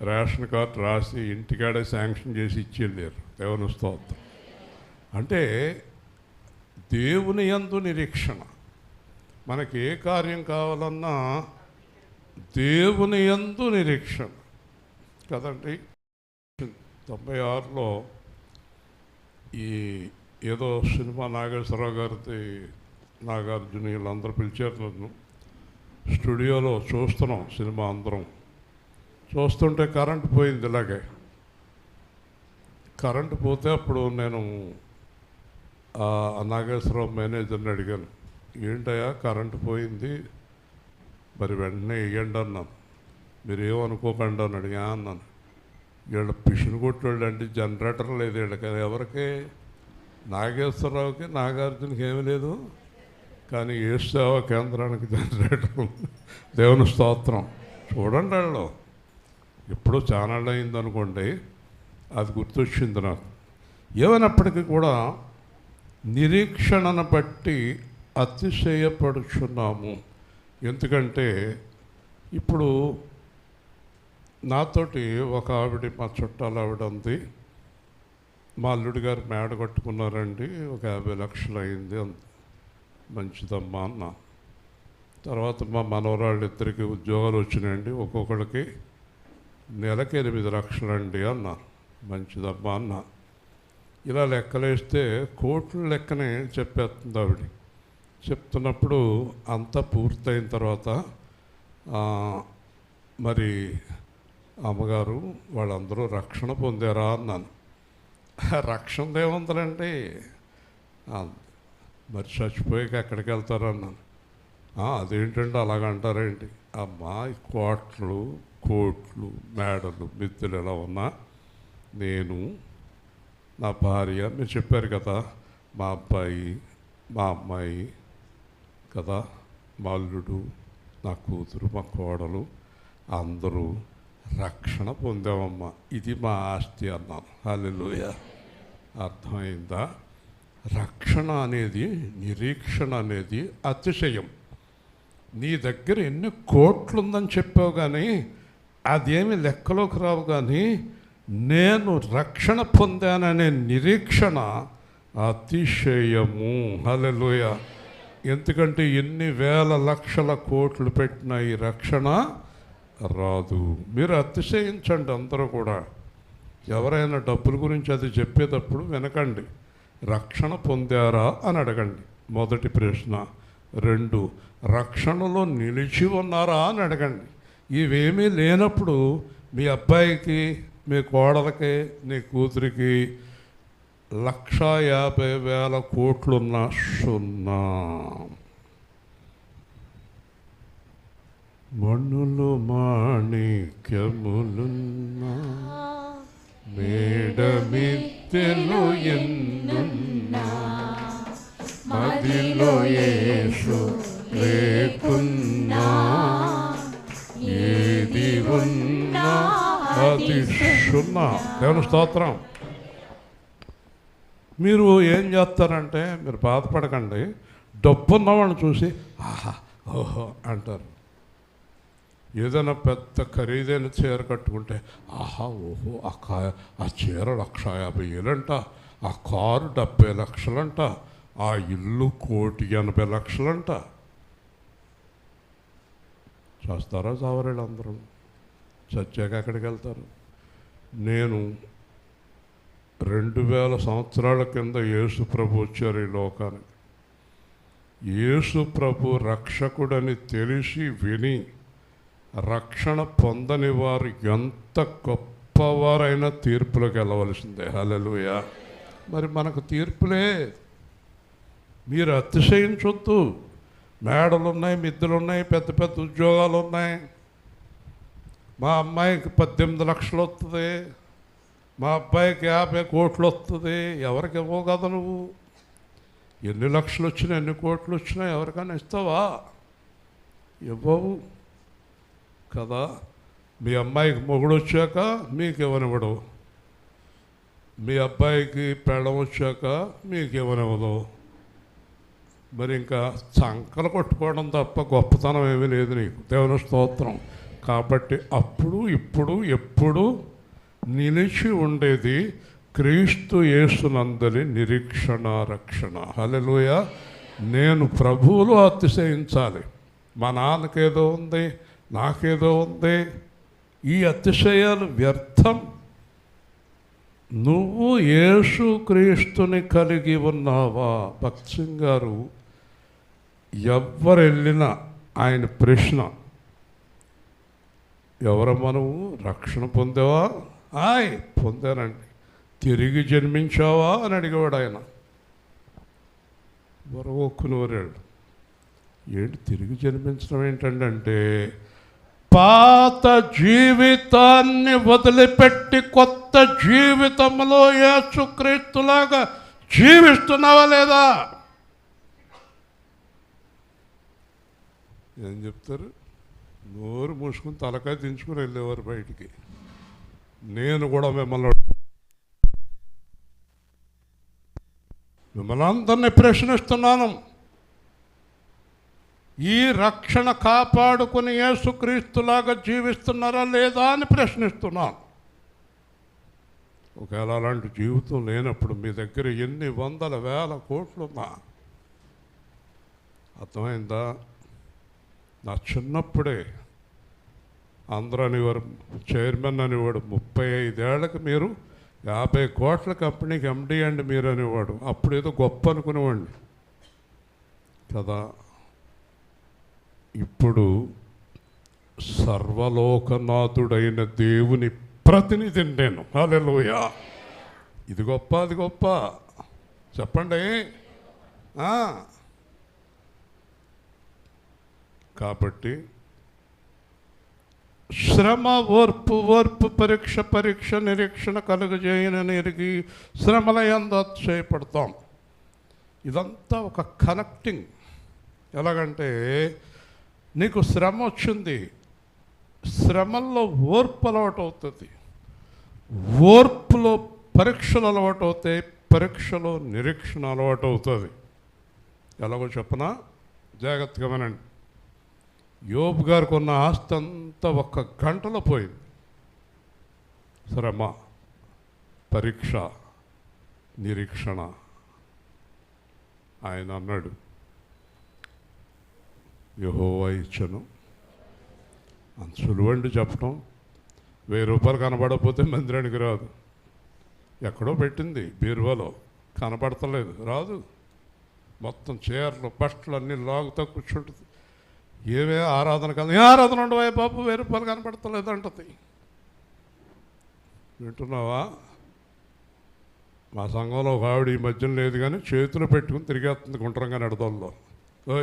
రేషన్ కార్డు రాసి ఇంటికాడే శాంక్షన్ చేసి ఇచ్చేళ్ళారు. దేవుని స్తోత్రం. అంటే దేవుని యందు నిరీక్షణ. మనకి ఏ కార్యం కావాలన్నా దేవుని యందు నిరీక్షణ కదండి. 96లో ఈ ఏదో సినిమా నాగేశ్వరరావు గారిది, నాగార్జున వీళ్ళందరూ పిలిచారు నన్ను. స్టూడియోలో చూస్తున్నాం సినిమా అందరం. చూస్తుంటే కరెంట్ పోయింది. ఇలాగే కరెంటు పోతే అప్పుడు నేను నాగేశ్వరరావు మేనేజర్ని అడిగాను, ఏంటయ్యా కరెంటు పోయింది, మరి వెంటనే వేయండి అన్నాను. మీరు ఏమనుకోకండి అని అడిగా అన్నాను. వీళ్ళ పిషన్ కొట్టేవాళ్ళు అంటే జనరేటర్ లేదు వీళ్ళకి. ఎవరికి? నాగేశ్వరరావుకి నాగార్జునకి ఏమీ లేదు, కానీ ఏ సేవా కేంద్రానికి జనరేటర్. దేవుని స్తోత్రం. చూడండి వాళ్ళు ఎప్పుడో ఛానల్ అయిందనుకోండి, అది గుర్తొచ్చింది నాకు. ఏమైనప్పటికీ కూడా నిరీక్షణను బట్టి అతిశయపడుచున్నాము. ఎందుకంటే ఇప్పుడు నాతోటి ఒక ఆవిడ, మా చుట్టాల ఆవిడ ఉంది, మా అల్లుడి గారు మేడ కట్టుకున్నారండి, ఒక 50 లక్షలు అయింది, మంచిదమ్మా అన్న. తర్వాత మా మనవరాళ్ళు ఇద్దరికి ఉద్యోగాలు వచ్చినాయండి, ఒక్కొక్కడికి నెలకి 8 లక్షలండి అన్న. మంచిదమ్మా అన్న. ఇలా లెక్కలేస్తే కోట్ల లెక్కనే చెప్పేస్తుంది ఆవిడ. చెప్తున్నప్పుడు అంతా పూర్తయిన తర్వాత మరి అమ్మగారు వాళ్ళందరూ రక్షణ పొందారా అన్నాను. రక్షణదేముందండి, మరి చచ్చిపోయాక ఎక్కడికి వెళ్తారన్నాను. అదేంటండి అలాగంటారేంటి? అమ్మా కోట్లు కోట్లు మేడలు మిద్దెలు ఎలా ఉన్నా నేను, నా భార్య, మీరు చెప్పారు కదా, మా అబ్బాయి, మా అమ్మాయి కదా, మా అల్లుడు, నా కూతురు, మా కోడలు అందరూ రక్షణ పొందామమ్మా, ఇది మా ఆస్తి అన్నాను. హల్లెలూయా. అర్థమైందా? రక్షణ అనేది, నిరీక్షణ అనేది అతిశయం. నీ దగ్గర ఎన్ని కోట్లు ఉందని చెప్పావు కానీ అదేమి లెక్కలోకి రావు. కానీ నేను రక్షణ పొందాననే నిరీక్షణ అతిశయము. హల్లెలూయా. ఎందుకంటే ఎన్ని వేల లక్షల కోట్లు పెట్టిన ఈ రక్షణ రాదు. మీరు అతిశయించండి అందరూ కూడా. ఎవరైనా డబ్బుల గురించి అది చెప్పేటప్పుడు వినకండి. రక్షణ పొందారా అని అడగండి, మొదటి ప్రశ్న. 2, రక్షణలో నిలిచి ఉన్నారా అని అడగండి. ఇవేమీ లేనప్పుడు మీ అబ్బాయికి, మీ కోడలకి, నీ కూతురికి 1,50,000 కోట్లున్న సున్నా. మణులు మాణిక్యములున్నా, మేడమిత్తెలు ఎన్నున్నా, మదిలో యేసు లేకున్నా, ఏది ఉన్నా అది సున్నా. దేవుని స్తోత్రం. మీరు ఏం చేస్తారంటే, మీరు బాధపడకండి, డబ్బున్న వాళ్ళని చూసి ఆహా ఓహో అంటారు. ఏదైనా పెద్ద ఖరీదైన చీర కట్టుకుంటే ఆహా ఓహో ఆ చీర 1,50,000 ఆ కారు 70 లక్షలంట, ఆ ఇల్లు 1,80,00,000. చేస్తారా చావరేళ్ళు అందరూ? చచ్చాక ఎక్కడికి వెళ్తారు? నేను 2000 సంవత్సరాల కింద యేసు ప్రభు వచ్చారు ఈ లోకానికి. యేసు ప్రభు రక్షకుడని తెలిసి విని రక్షణ పొందని వారు ఎంత గొప్పవారైనా తీర్పులకు వెళ్ళవలసిందే. హల్లెలూయా. మరి మనకు తీర్పులే. మీరు అతిశయించొద్దు. మేడలు ఉన్నాయి, మిద్దెలు ఉన్నాయి, పెద్ద పెద్ద ఉద్యోగాలు ఉన్నాయి. మా అమ్మాయికి 18 లక్షలు వస్తుంది, మా అబ్బాయికి 50 కోట్లు వస్తుంది. ఎవరికి ఇవ్వవు కదా నువ్వు. ఎన్ని లక్షలు వచ్చినా, ఎన్ని కోట్లు వచ్చినా ఎవరికైనా ఇస్తావా? ఇవ్వవు కదా. మీ అమ్మాయికి మొగుడు వచ్చాక మీకు ఇవ్వనివ్వడు, మీ అబ్బాయికి పెళ్ళం వచ్చాక మీకు ఇవ్వనివ్వదు. మరి ఇంకా సంకలు కొట్టుకోవడం తప్ప గొప్పతనం ఏమీ లేదు నీకు. దేవుని స్తోత్రం. కాబట్టి అప్పుడు ఇప్పుడు ఎప్పుడు నిలిచి ఉండేది క్రీస్తు యేసునందలి నిరీక్షణ, రక్షణ. హల్లెలూయా. నేను ప్రభువులో అతిశయించాలి. మా నాన్నకేదో ఉంది, నాకేదో ఉంది. ఈ అతిశయాలు వ్యర్థం. నువ్వు యేసు క్రీస్తుని కలిగి ఉన్నావా? భక్త్ సింగ్ గారు ఎవరు వెళ్ళినా ఆయన ప్రశ్న, ఎవరమ్మా నువ్వు? రక్షణ పొందావా? పొందానండి. తిరిగి జన్మించావా అని అడిగేవాడు ఆయన. వరవొక్కునేవారు. ఏంటి తిరిగి జన్మించడం ఏంటంటే, పాత జీవితాన్ని వదిలిపెట్టి కొత్త జీవితంలో యేసుక్రీస్తులాగా జీవిస్తున్నావా లేదా? ఏం చెప్తారు? నోరు మూసుకుని తలకాయ దించుకుని వెళ్ళేవారు బయటికి. నేను కూడా మిమ్మల్ని అందరినీ ప్రశ్నిస్తున్నాను. ఈ రక్షణ కాపాడుకుని యేసుక్రీస్తులాగా జీవిస్తున్నారా లేదా అని ప్రశ్నిస్తున్నాను. ఒకవేళ అలాంటి జీవితం లేనప్పుడు మీ దగ్గర ఎన్ని వందల వేల కోట్లున్నా, అర్థమైందా? నా చిన్నప్పుడే అందరూ అనేవారు, చైర్మన్ అనేవాడు, 35 ఏళ్ళకి మీరు 50 కోట్ల కంపెనీకి ఎండి అండి మీరు అనేవాడు. అప్పుడు ఏదో గొప్ప అనుకునేవాడిని కదా. ఇప్పుడు సర్వలోకనాథుడైన దేవుని ప్రతినిధిని నేను. హల్లెలూయా. ఇది గొప్ప, అది గొప్ప చెప్పండి. కాబట్టి శ్రమ ఓర్పు, ఓర్పు పరీక్ష, పరీక్ష నిరీక్షణ కలుగజేయనని ఎరిగి శ్రమల యందు అతిశయపడతాం. ఇదంతా ఒక కనెక్టింగ్. ఎలాగంటే, నీకు శ్రమ వచ్చింది, శ్రమల్లో ఓర్పు అలవాటు అవుతుంది, ఓర్పులో పరీక్షలు అలవాటు అవుతాయి, పరీక్షలో నిరీక్షణ అలవాటు అవుతుంది. ఎలాగో చెప్పనా, జాగ్రత్తగా వినండి. యోబు గారికి ఉన్న ఆస్తి అంతా 1 గంటలో పోయింది. శ్రమ, పరీక్ష, నిరీక్షణ. ఆయన అన్నాడు, యెహోవా ఇచ్చను. అంత సులువండి చెప్పడం. 1000 రూపాయలు కనబడకపోతే మందిరానికి రాదు. ఎక్కడో పెట్టింది బీరువాలో, కనబడతలేదు, రాదు. మొత్తం చీరలు బట్టలు అన్నీ లాగుతూ కూర్చుంటుంది. ఏవే ఆరాధన కాదు, ఏ ఆరాధన ఉండవా బాబు, 1000 రూపాయలు కనపడతలేదు అంటది. వింటున్నావా? మా సంఘంలో ఒక ఆవిడ ఈ మధ్యన లేదు కానీ చేతులు పెట్టుకుని తిరిగేస్తుంది గుండ్రంగా నడదల్లో.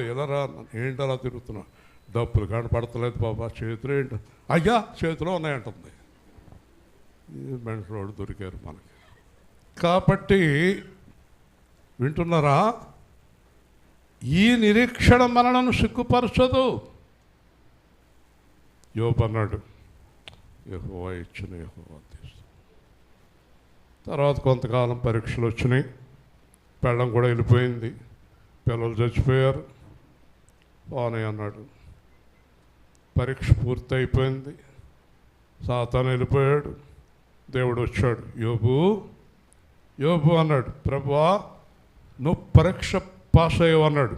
ఇలా రా, ఏంటి అలా తిరుగుతున్నా, డబ్బులు కనపడతలేదు బాబా, చేతులు ఏంటి, అయ్యా చేతిలో ఉన్నాయంటుంది. మనుషులు దొరికారు మనకి. కాబట్టి వింటున్నారా, ఈ నిరీక్షణ మనలను సిగ్గుపరచదు. యోబు అన్నాడు, యెహోవా ఇచ్చిన యెహోవా తీస్తాడు. తర్వాత కొంతకాలం పరీక్షలు వచ్చినాయి, పెళ్ళం కూడా వెళ్ళిపోయింది, పిల్లలు చచ్చిపోయారు. బానే అన్నాడు. పరీక్ష పూర్తి అయిపోయింది, సాతాను వెళ్ళిపోయాడు. దేవుడు వచ్చాడు, యోబు యోబు అన్నాడు, ప్రభువా నువ్వు పరీక్ష పాస్ అయ్యవన్నాడు.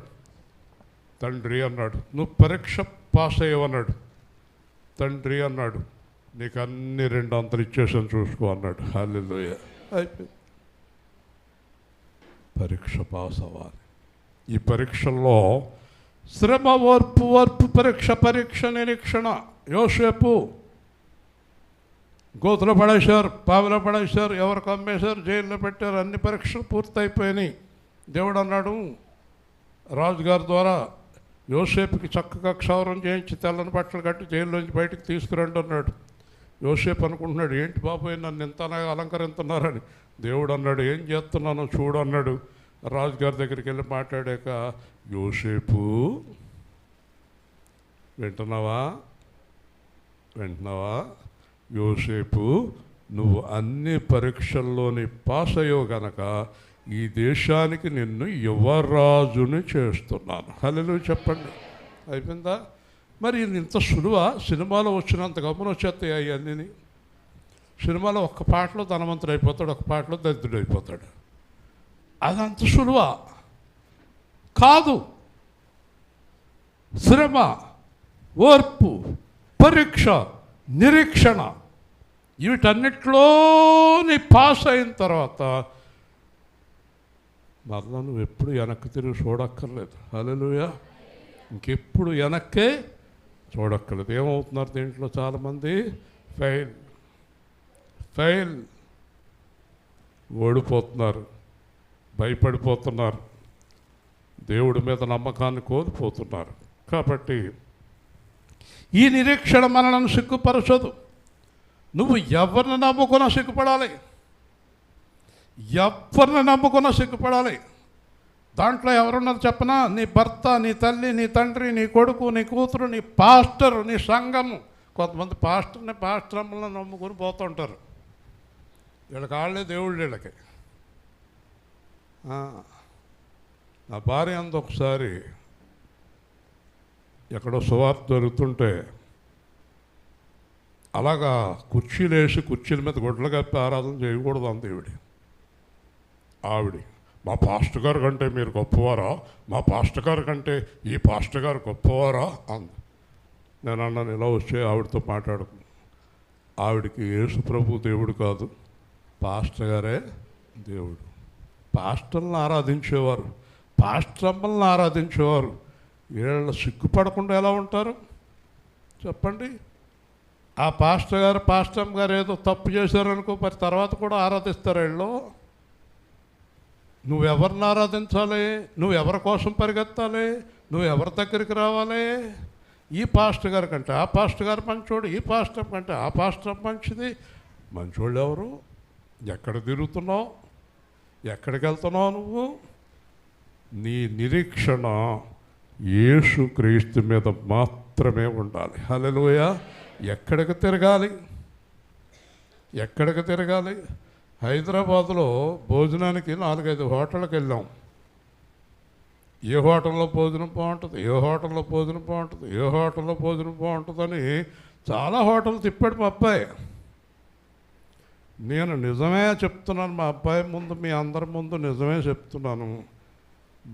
తండ్రి అన్నాడు, నువ్వు పరీక్ష పాస్ అయ్యవన్నాడు. తండ్రి అన్నాడు, నీకు అన్ని 2 అంతలు ఇచ్చేసాను చూసుకో అన్నాడు. హల్లెలూయా. అయిపోయింది. పరీక్ష పాస్ అవ్వాలి. ఈ పరీక్షల్లో శ్రమ, ఓర్పు, ఓర్పు, పరీక్ష, పరీక్ష, నిరీక్షణ. యోసేపు గోతులో పడేశారు, పావిలో పడేశారు, ఎవరికి అమ్మేశారు, జైల్లో పెట్టారు, అన్ని పరీక్షలు పూర్తయిపోయినాయి. దేవుడు అన్నాడు రాజుగారి ద్వారా, యోసేపుకి చక్కగా క్షౌరం చేయించి తెల్లని బట్టలు కట్టి జైల్లోంచి బయటకు తీసుకురండి అన్నాడు. యోసేపు అనుకుంటున్నాడు, ఏంటి బాబోయ్ నన్ను ఇంతగా అలంకరిస్తున్నారని. దేవుడు అన్నాడు, ఏం చేస్తున్నానో చూడు అన్నాడు. రాజుగారి దగ్గరికి వెళ్ళి మాట్లాడాక, యోసేపు వింటున్నావా, యోసేపు నువ్వు అన్ని పరీక్షల్లోని పాస్ అయ్యో గనక ఈ దేశానికి నిన్ను యువరాజుని చేస్తున్నాను. హల్లెలూయా చెప్పండి. అయిపోయిందా? మరి ఇంత సులువా? సినిమాలో వచ్చినంత గమనం వచ్చేస్తాయి అవన్నీ. సినిమాలో ఒక్క పాటలో ధనవంతుడు అయిపోతాడు, ఒక పాటలో దరిద్రుడు అయిపోతాడు. అదంత సులువా? కాదు. శ్రమ, ఓర్పు, పరీక్ష, నిరీక్షణ, వీటన్నిటిలో నీ పాస్ అయిన తర్వాత మరలా నువ్వు ఎప్పుడు వెనక్కి తిరిగి చూడక్కర్లేదు. హల్లెలూయా. ఇంకెప్పుడు వెనక్కే చూడక్కర్లేదు. ఏమవుతున్నారు దీంట్లో చాలామంది? ఫెయిల్, ఓడిపోతున్నారు, భయపడిపోతున్నారు, దేవుడి మీద నమ్మకాన్ని కోల్పోతున్నారు. కాబట్టి ఈ నిరీక్షణ మనలను సిగ్గుపరచదు. నువ్వు ఎవరిని నమ్ముకున్నా సిగ్గుపడాలి, ఎవరిని నమ్ముకున్నా సిగ్గుపడాలి. దాంట్లో ఎవరున్నది చెప్పనా? నీ భర్త, నీ తల్లి, నీ తండ్రి, నీ కొడుకు, నీ కూతురు, నీ పాస్టర్, నీ సంఘము. కొంతమంది పాస్టర్ అమ్మలను నమ్ముకొని పోతుంటారు. వీళ్ళకి వాళ్ళే దేవుళ్ళు వీళ్ళకి. నా భార్య అంత ఒకసారి ఎక్కడో సువార్త జరుగుతుంటే అలాగా కుర్చీలు వేసి కుర్చీల మీద గుడ్లు కప్పి ఆరాధన చేయకూడదు అంది ఆవిడ. మా పాస్టర్ గారి కంటే మీరు గొప్పవారా, మా పాస్టర్ గారి కంటే ఈ పాస్టర్ గారు గొప్పవారా అంది. నేను అన్నాను, ఇలా వచ్చే ఆవిడతో మాట్లాడుకు. ఆవిడికి యేసు ప్రభు దేవుడు కాదు, పాస్టర్ గారే దేవుడు. పాస్టర్లను ఆరాధించేవారు, పాస్టర్ అమ్మల్ని ఆరాధించేవారు. వీళ్ళ సిగ్గుపడకుండా ఎలా ఉంటారు చెప్పండి? ఆ పాస్టర్ అమ్మ గారు ఏదో తప్పు చేశారనుకో, మరి తర్వాత కూడా ఆరాధిస్తారు వీళ్ళు. నువ్వెవరిని ఆరాధించాలి? నువ్వు ఎవరి కోసం పరిగెత్తాలి? నువ్వు ఎవరి దగ్గరికి రావాలి? ఈ పాస్టర్ గారి కంటే ఆ పాస్టర్ గారు మంచోడు, ఈ పాస్టర్ కంటే ఆ పాస్టర్ మంచిది. మంచోళ్ళు ఎవరు? ఎక్కడ తిరుగుతున్నావు? ఎక్కడికి వెళ్తున్నావు నువ్వు? నీ నిరీక్షణ యేసుక్రీస్తు మీద మాత్రమే ఉండాలి. హల్లెలూయా. ఎక్కడికి తిరగాలి? హైదరాబాదులో భోజనానికి 4-5 హోటళ్ళకి వెళ్ళాం. ఏ హోటల్లో భోజనం బాగుంటుంది, ఏ హోటల్లో భోజనం బాగుంటుంది, ఏ హోటల్లో భోజనం బాగుంటుందని చాలా హోటల్ తిప్పాడు మా అబ్బాయి. నేను నిజమే చెప్తున్నాను, మా అబ్బాయి ముందు, మీ అందరి ముందు నిజమే చెప్తున్నాను.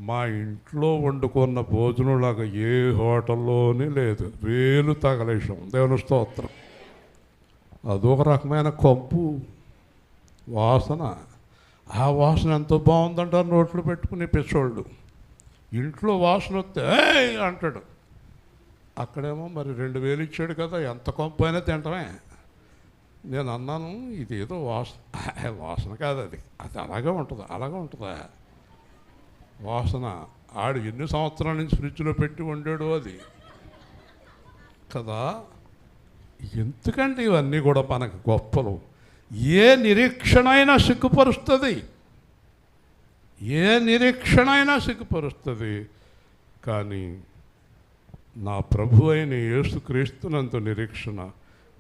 మా ఇంట్లో వండుకున్న భోజనంలాగా ఏ హోటల్లోని లేదు. వేలు తగలేసాం, దేవుని స్తోత్రం. అదొక రకమైన కంపు వాసన. ఆ వాసన ఎంతో బాగుందంటారు నోట్లు పెట్టుకుని పిచ్చోళ్ళు. ఇంట్లో వాసన వస్తే ఏయ్ అంటాడు. అక్కడేమో మరి 2000 ఇచ్చాడు కదా, ఎంత కంపు అయినా తింటమే. నేను అన్నాను, ఇదేదో వాసన కాదు, అది అలాగే ఉంటుంది, అలాగే ఉంటుందా వాసన? ఆడు ఎన్ని సంవత్సరాల నుంచి ఫ్రిడ్జ్లో పెట్టి వండాడు అది కదా. ఎందుకంటే ఇవన్నీ కూడా మనకు గొప్పలు. ఏ నిరీక్షణ అయినా సిగ్గుపరుస్తుంది, ఏ నిరీక్షణ అయినా సిగ్గుపరుస్తుంది. కానీ నా ప్రభు అయిన యేసుక్రీస్తునంత నిరీక్షణ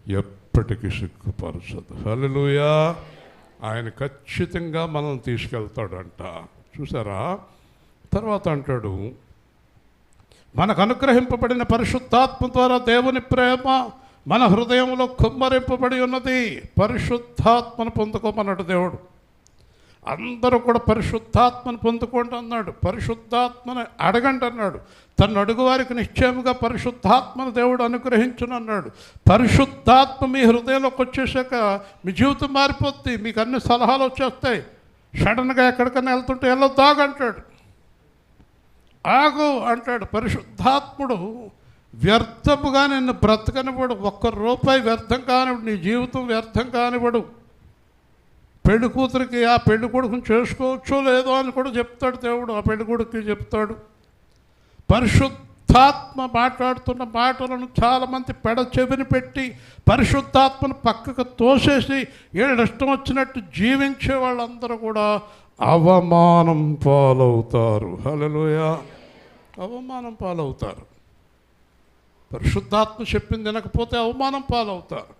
ఎప్పటికీ సిగ్గుపరచదు. హల్లెలూయా. ఆయన ఖచ్చితంగా మనల్ని తీసుకెళ్తాడంట. చూసారా? తర్వాత అంటాడు, మనకు అనుగ్రహింపబడిన పరిశుద్ధాత్మ ద్వారా దేవుని ప్రేమ మన హృదయంలో కుమ్మరింపబడి ఉన్నది. పరిశుద్ధాత్మను పొందుకోమన్నాడు దేవుడు. అందరూ కూడా పరిశుద్ధాత్మను పొందుకోండి అన్నాడు. పరిశుద్ధాత్మను అడగండి అన్నాడు. తను అడుగు వారికి నిశ్చయముగా పరిశుద్ధాత్మను దేవుడు అనుగ్రహించునన్నాడు. పరిశుద్ధాత్మ మీ హృదయంలోకి వచ్చేసాక మీ జీవితం మారిపోద్ది. మీకు అన్ని సలహాలు వచ్చేస్తాయి. సడన్గా ఎక్కడికైనా వెళ్తుంటే వెళ్ళొద్దు, ఆగంటాడు. ఆగు అంటాడు. పరిశుద్ధాత్ముడు వ్యర్థముగా నిన్ను బ్రతకనివ్వడు. ₹1 వ్యర్థం కానివ్వడు. నీ జీవితం వ్యర్థం కానివ్వడు. పెళ్లి కూతురికి ఆ పెళ్లి కొడుకుని చేసుకోవచ్చో లేదో అని కూడా చెప్తాడు దేవుడు. ఆ పెళ్లి కొడుకుకి చెప్తాడు. పరిశుద్ధాత్మ మాట్లాడుతున్న మాటలను చాలామంది పెడ చెవిని పెట్టి పరిశుద్ధాత్మను పక్కకు తోసేసి వీళ్ళు ఇష్టం వచ్చినట్టు జీవించే వాళ్ళందరూ కూడా అవమానం పాలవుతారు. హల్లెలూయా. అవమానం పాలవుతారు. పరిశుద్ధాత్మ చెప్పింది వినకపోతే అవమానం పాలవుతారు.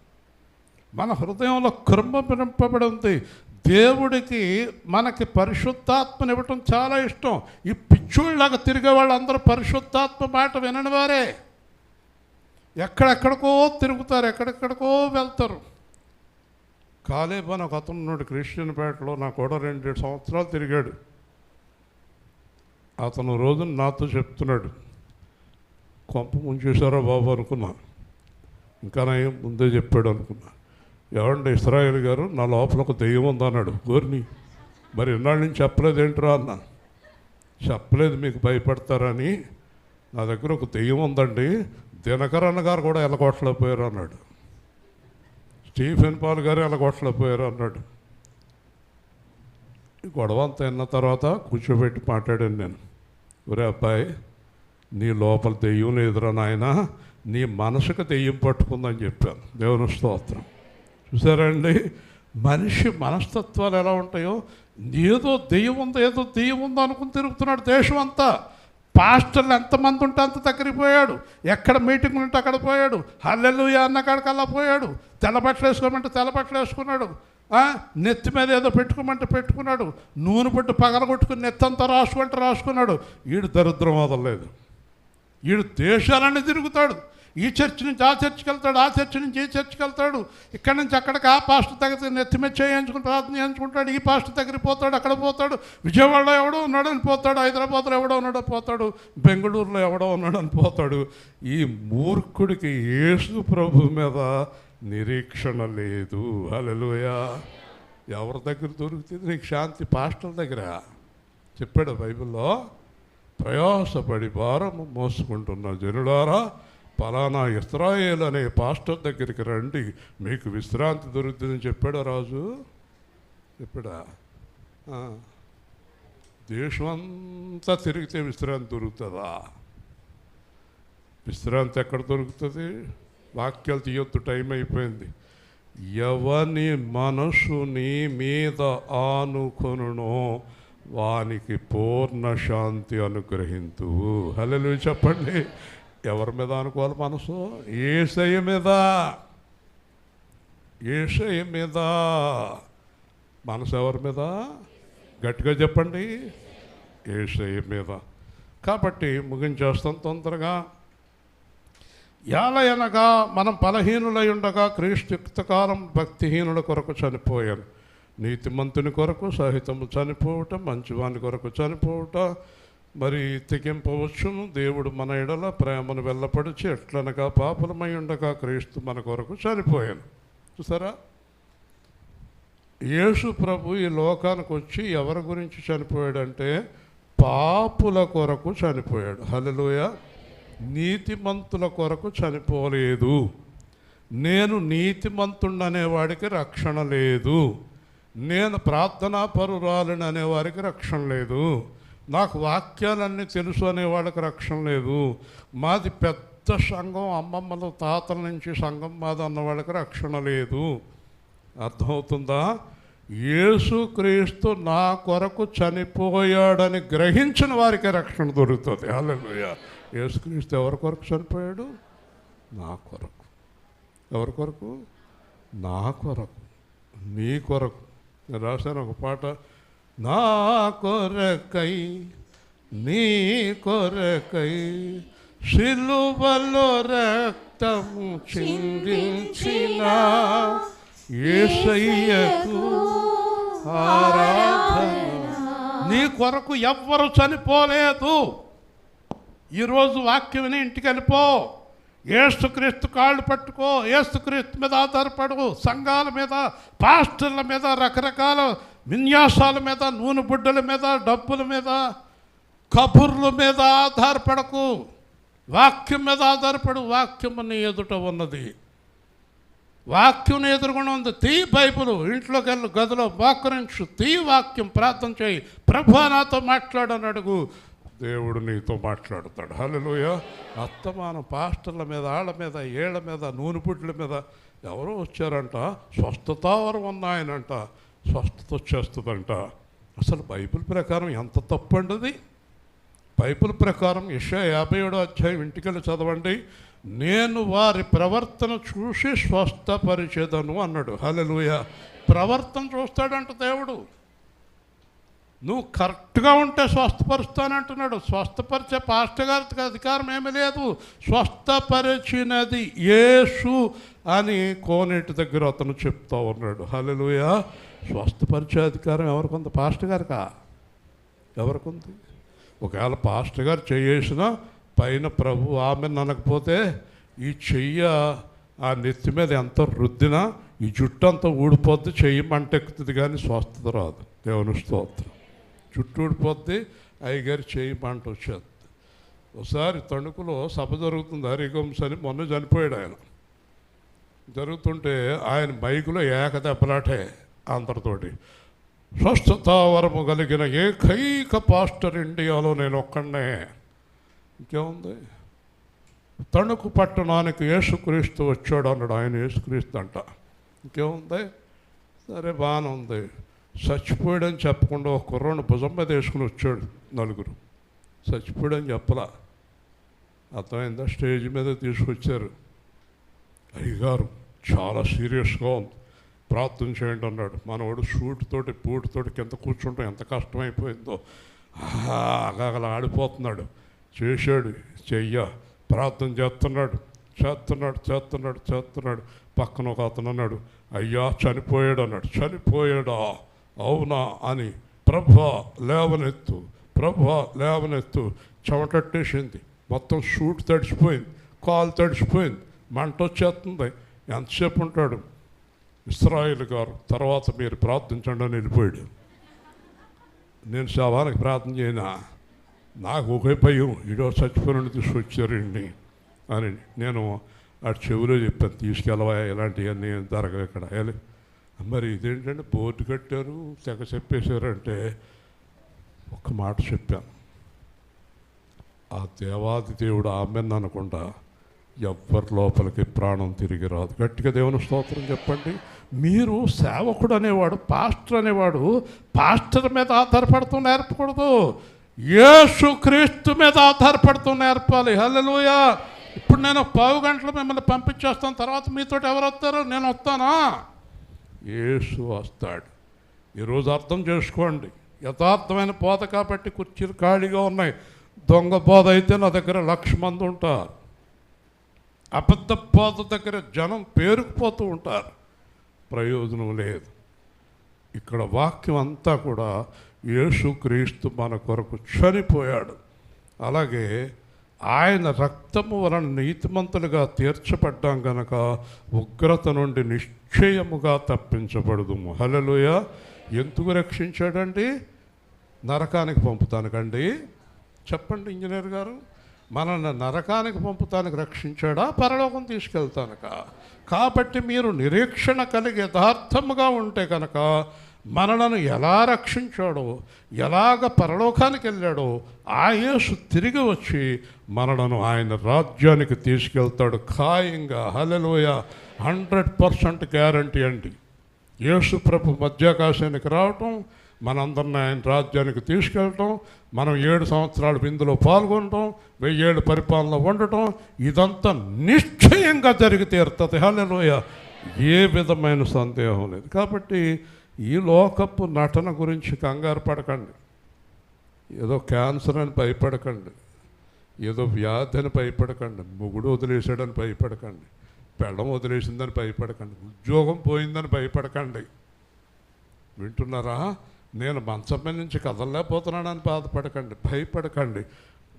మన హృదయంలో కృంభరింపబడి ఉంది. దేవుడికి మనకి పరిశుద్ధాత్మని ఇవ్వటం చాలా ఇష్టం. ఈ పిచ్చోళ్ళలాగా తిరిగే వాళ్ళందరూ పరిశుద్ధాత్మ మాట వినని వారే. ఎక్కడెక్కడికో తిరుగుతారు, ఎక్కడెక్కడికో వెళ్తారు. కాలేబు అని ఒక అతను ఉన్నాడు క్రిస్టియన్ పేటలో. నా కూడా 2 సంవత్సరాలు తిరిగాడు. అతను రోజున నాతో చెప్తున్నాడు, కొంప ముంచేశారో బాబు అనుకున్నా. ఇంకా నా ముందే చెప్పాడు అనుకున్నా. ఏమండి ఇస్రాయేల్ గారు, నా లోపల ఒక దెయ్యం ఉందన్నాడు. గోరిని మరి ఇన్నాళ్ళ నుంచి చెప్పలేదేంట్రా అన్నా. చెప్పలేదు మీకు భయపడతారని. నా దగ్గర ఒక దెయ్యం ఉందండి. దినకరన్న గారు కూడా ఎలగొట్టలేకపోయారు అన్నాడు. స్టీఫెన్ పాల్ గారు ఎలగొట్టలేకపోయారు అన్నాడు. ఈ గొడవ అంతా అయిన తర్వాత కూర్చోబెట్టి మాట్లాడాను నేను. ఒరే అబ్బాయి, నీ లోపల దెయ్యం లేదురా నాయన, నీ మనసుకు దెయ్యం పట్టుకుందని చెప్పాను. దేవుని స్తోత్రం. చూసారండి, మనిషి మనస్తత్వాలు ఎలా ఉంటాయో. ఏదో దెయ్యం ఉందో, ఏదో దెయ్యం ఉందో అనుకుని తిరుగుతున్నాడు దేశం అంతా. పాస్టర్లు ఎంతమంది ఉంటే అంత దగ్గరికి పోయాడు. ఎక్కడ మీటింగ్ ఉంటే అక్కడ పోయాడు. హల్లెలూయా అన్న కాడికి అలా పోయాడు. తెల్లబట్టలు వేసుకోమంటే తెల్లబట్టలు వేసుకున్నాడు. నెత్తి మీద ఏదో పెట్టుకోమంటే పెట్టుకున్నాడు. నూనె పట్టు పగలగొట్టుకుని నెత్తంతా రాసుకున్నాడు. వీడు దరిద్రం వదలలేదు. వీడు దేశాలన్నీ తిరుగుతాడు. ఈ చర్చి నుంచి ఆ చర్చికి వెళ్తాడు, ఆ చర్చి నుంచి ఈ చర్చికి వెళ్తాడు. ఇక్కడి నుంచి అక్కడికి ఆ పాస్టర్ దగ్గర నెత్తి మీద చేయించుకుని ప్రార్థన చేయించుకుంటాడు. ఈ పాస్టర్ దగ్గరికి పోతాడు, అక్కడ పోతాడు. విజయవాడలో ఎవడో ఉన్నాడని పోతాడు, హైదరాబాద్లో ఎవడో ఉన్నాడో పోతాడు, బెంగళూరులో ఎవడో ఉన్నాడని పోతాడు. ఈ మూర్ఖుడికి యేసు ప్రభు మీద నిరీక్షణ లేదు. హల్లెలూయా. ఎవరి దగ్గర దొరుకుతుంది నీకు శాంతి? పాస్టర్ దగ్గర. చెప్పాడు బైబిల్లో, ప్రయాసపడి భారము మోసుకుంటున్న జనులారా, పలానా ఇశ్రాయేలు అనే పాస్టర్ దగ్గరికి రండి, మీకు విశ్రాంతి దొరుకుతుందని చెప్పాడా రాజు? చెప్పాడా? దేశం అంతా తిరిగితే విశ్రాంతి దొరుకుతుందా? విశ్రాంతి ఎక్కడ దొరుకుతుంది? వాక్యాలు తీయొద్దు, టైం అయిపోయింది. ఎవని మనసు నీ మీద ఆనుకొనునో వానికి పూర్ణ శాంతి అనుగ్రహింతు. హల్లెలూయా చెప్పండి. ఎవరి మీద అనుకోవాలి మనసు? యేసయ్య మీద. యేసయ్య మీద. మనసు ఎవరి మీద? గట్టిగా చెప్పండి, యేసయ్య మీద. కాబట్టి ముగించేస్తాం తొందరగా. ఏలయనగా మనం బలహీనులై ఉండగా క్రీస్తు యుక్తకాలం భక్తిహీనుల కొరకు చనిపోయాను. నీతిమంతుని కొరకు సహితము చనిపోవటం, మంచివాని కొరకు చనిపోవటం మరి తెగింపవచ్చును. దేవుడు మన ఎడల ప్రేమను వెళ్ళపడిచి ఎట్లనగా పాపులమై ఉండగా క్రీస్తు మన కొరకు చనిపోయాను. చూసారా, యేసు ప్రభు ఈ లోకానికి వచ్చి ఎవరి గురించి చనిపోయాడంటే పాపుల కొరకు చనిపోయాడు. హల్లెలూయా. నీతిమంతుల కొరకు చనిపోలేదు. నేను నీతిమంతుడనేవాడికి రక్షణ లేదు, నేను ప్రార్థనా పరురాలని అనేవారికి రక్షణ లేదు, నాకు వాక్యాలన్నీ తెలుసు అనేవాళ్ళకి రక్షణ లేదు, మాది పెద్ద సంఘం, అమ్మమ్మల తాతల నుంచి సంఘం మాది అన్న వాళ్ళకి రక్షణ లేదు. అర్థమవుతుందా? యేసుక్రీస్తు నా కొరకు చనిపోయాడని గ్రహించిన వారికి రక్షణ దొరుకుతుంది. హల్లెలూయా. యేసుక్రీస్తు ఎవరి కొరకు చనిపోయాడు? నా కొరకు. ఎవరి కొరకు? నా కొరకు, నీ కొరకు. నేను రాశాను ఒక పాట, నా కొరకై నీ కొరకై సిలువలో రక్తము చిందించిన యేసయ్యకు ఆరాధన. నీ కొరకు ఎవ్వరు చనిపోలేదు. ఈరోజు వాక్యం విని ఇంటికి వెళ్ళిపో, యేసుక్రీస్తు కాళ్ళు పట్టుకో, యేసుక్రీస్తు మీద ఆధారపడు. సంఘాల మీద, పాస్టర్ల మీద, రకరకాల విన్యాసాల మీద, నూనె బుడ్డల మీద, డబ్బుల మీద, కబుర్ల మీద ఆధారపడకు. వాక్యం మీద ఆధారపడు. వాక్యము నీ ఎదుట ఉన్నది, వాక్యం ఎదురుగుండా ఉంది. తీ బైబిల్, ఇంట్లోకి వెళ్ళు, గదిలో మోకరించు, తీ వాక్యం, ప్రార్థన చేయి. ప్రభువా నాతో మాట్లాడని అడుగు, దేవుడు నీతో మాట్లాడతాడు. హల్లెలూయా. అత్తమానం పాస్టర్ల మీద, ఆళ్ళ మీద, ఏళ్ళ మీద, నూనె పుట్ల మీద ఎవరో వచ్చారంట, స్వస్థతావరం ఉన్నాయనంట, స్వస్థత వచ్చేస్తుందంట. అసలు బైబిల్ ప్రకారం ఎంత తప్పండి అది. బైబిల్ ప్రకారం యెషయా 57వ అధ్యాయం ఇంటికెళ్ళి చదవండి. నేను వారి ప్రవర్తన చూసి స్వస్థపరిచేదను అన్నాడు. హల్లెలూయా. ప్రవర్తన చూస్తాడంట దేవుడు. నువ్వు కరెక్ట్గా ఉంటే స్వస్థపరుస్తానంటున్నాడు. స్వస్థపరిచే పాస్టర్ గారికి అధికారం ఏమీ లేదు. స్వస్థపరిచినది యేసు అని కోనేటి దగ్గర అతను చెప్తా ఉన్నాడు. హల్లెలూయా. స్వస్థపరిచే అధికారం ఎవరికొంది? పాస్టర్ గారికా? ఎవరికొంది? ఒకవేళ పాస్టర్ గారు చేసినా పైన ప్రభు ఆమె అనకపోతే ఈ చెయ్య ఆ నెత్తి మీద ఎంత రుద్దినా ఈ జుట్టు అంతా ఊడిపోద్ది, చెయ్యి మంటెక్కుతుంది, కానీ స్వస్థత రాదు. దేవుని స్తోత్రం. జుట్టు ఊడిపోద్ది, అయ్యగారి చెయ్యి మంట వచ్చేది. ఒకసారి తణుకులో సభ జరుగుతుంది, హరిగంశ అని, మొన్న చనిపోయాడు ఆయన. జరుగుతుంటే ఆయన మైకులో ఏకదెబ్బలాటే అందరితోటి. స్వస్థతావరము కలిగిన ఏకైక పాస్టర్ ఇండియాలో నేను ఒక్కడే. ఇంకేముంది? తణుకు పట్టణానికి యేసుక్రీస్తు వచ్చాడు అన్నాడు ఆయన. యేసుక్రీస్తు అంట. ఇంకేముంది? సరే, బాగానే ఉంది. చచ్చిపోయాడని చెప్పకుండా ఒక కుర్రాన్ని భుజం మీద వేసుకుని వచ్చాడు నలుగురు. చచ్చిపోయాడని చెప్పలా. అర్థమైందా? స్టేజ్ మీద తీసుకొచ్చారు. అయ్యగారు చాలా సీరియస్గా ఉంది, ప్రార్థన చేయండి అన్నాడు. మనవాడు షూట్తోటి పూటితోటి కింద కూర్చుంటాం ఎంత కష్టమైపోయిందో, అలా ఆడిపోతున్నాడు. చేశాడు, చెయ్య ప్రార్థన చేస్తున్నాడు. పక్కన ఒక అతను అన్నాడు, అయ్యా చనిపోయాడు అన్నాడు. చనిపోయాడా? అవునా అని, ప్రభా లేవనెత్తు. చెమటట్టేసింది, మొత్తం షూట్ తడిసిపోయింది, కాలు తడిసిపోయింది, మంట వచ్చేస్తుంది. ఎంతసేపు ఉంటాడు? ఇస్రాయేల్ గారు తర్వాత మీరు ప్రార్థించండి అని వెళ్ళిపోయాడు. నేను శవానికి ప్రార్థన చేయనా? నాకు ఒకే భయం, ఈడో చచ్చిపోయిన తీసుకొచ్చారండి అని. నేను అటు చెవిలో చెప్పాను, తీసుకెళ్ళవా, ఇలాంటివన్నీ జరగవు ఇక్కడ. మరి ఇదేంటంటే బోర్డు కట్టారు, తెగ చెప్పేశారంటే ఒక్క మాట చెప్పాను, ఆ దేవాది దేవుడు ఆమెన్ అనకుండా ఎవ్వరి లోపలికి ప్రాణం తిరిగి రాదు. గట్టిగా దేవుని స్తోత్రం చెప్పండి. మీరు సేవకుడు అనేవాడు, పాస్టర్ అనేవాడు పాస్టర్ మీద ఆధారపడుతూ నేర్పకూడదు, యేసుక్రీస్తు మీద ఆధారపడుతూ నేర్పాలి. హల్లెలూయా. ఇప్పుడు నేను 15 గంటలు మిమ్మల్ని పంపించేస్తాను, తర్వాత మీతో ఎవరు వస్తారు? నేను వస్తానా? యేసు వస్తాడు. ఈరోజు అర్థం చేసుకోండి. యథార్థమైన బోధ కాబట్టి కుర్చీలు ఖాళీగా ఉన్నాయి. దొంగ బోధ అయితే నా దగ్గర 1,00,000 మంది ఉంటారు. అబద్ధ బోధ దగ్గర జనం పేరుకుపోతూ ఉంటారు. ప్రయోజనం లేదు. ఇక్కడ వాక్యం అంతా కూడా యేసుక్రీస్తు మన కొరకు చనిపోయాడు. అలాగే ఆయన రక్తము వలన నీతిమంతులుగా తీర్చబడ్డాం గనక ఉగ్రత నుండి నిశ్చయముగా తప్పించబడదుము. హల్లెలూయా. ఎందుకు రక్షించాడండి? నరకానికి పంపుతానికండి? చెప్పండి ఇంజనీర్ గారు. మనల్ని నరకానికి పంపుతానికి రక్షించాడా, పరలోకం తీసుకెళ్తానక? కాబట్టి మీరు నిరీక్షణ కలిగి యథార్థముగా ఉంటే కనుక మనలను ఎలా రక్షించాడో, ఎలాగ పరలోకానికి వెళ్ళాడో ఆ యేసు తిరిగి వచ్చి మనలను ఆయన రాజ్యానికి తీసుకెళ్తాడు ఖాయంగా. హల్లెలూయా. 100% గ్యారంటీ అండి. యేసు ప్రభు మధ్యాకాశానికి రావటం, మనందరిని ఆయన రాజ్యానికి తీసుకెళ్ళటం, మనం 7 సంవత్సరాలు విందులో పాల్గొనటం, 1000 ఏళ్ళ పరిపాలన ఉండటం, ఇదంతా నిశ్చయంగా జరిగి తీరుతుంది. హల్లెలూయా. ఏ విధమైన సందేహం లేదు. కాబట్టి ఈ లోకపు నటన గురించి కంగారు పడకండి. ఏదో క్యాన్సర్ అని భయపడకండి, ఏదో వ్యాధి అని భయపడకండి, మొగుడు వదిలేసాడని భయపడకండి, పెళ్ళం వదిలేసిందని భయపడకండి, ఉద్యోగం పోయిందని భయపడకండి. వింటున్నారా? నేను మంచం మీద నుంచి కదలలేకపోతున్నానని బాధపడకండి, భయపడకండి.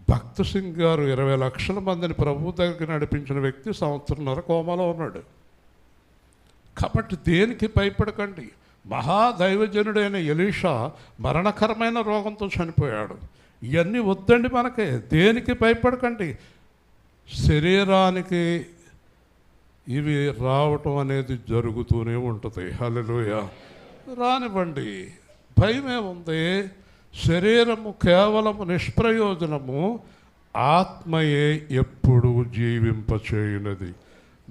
భక్త సింగ్ గారు 20 లక్షల మందిని ప్రభు దగ్గరికి నడిపించిన వ్యక్తి 1.5 సంవత్సరం కోమాలో ఉన్నాడు. కాబట్టి దేనికి భయపడకండి. మహాదైవజనుడైన ఎలీషా మరణకరమైన రోగంతో చనిపోయాడు. ఇవన్నీ వద్దండి మనకి. దేనికి భయపడకండి. శరీరానికి ఇవి రావటం అనేది జరుగుతూనే ఉంటుంది. హల్లెలూయా. రానివ్వండి, భయమే ఉంది. శరీరము కేవలము నిష్ప్రయోజనము, ఆత్మయే ఎప్పుడు జీవింపచేయునది.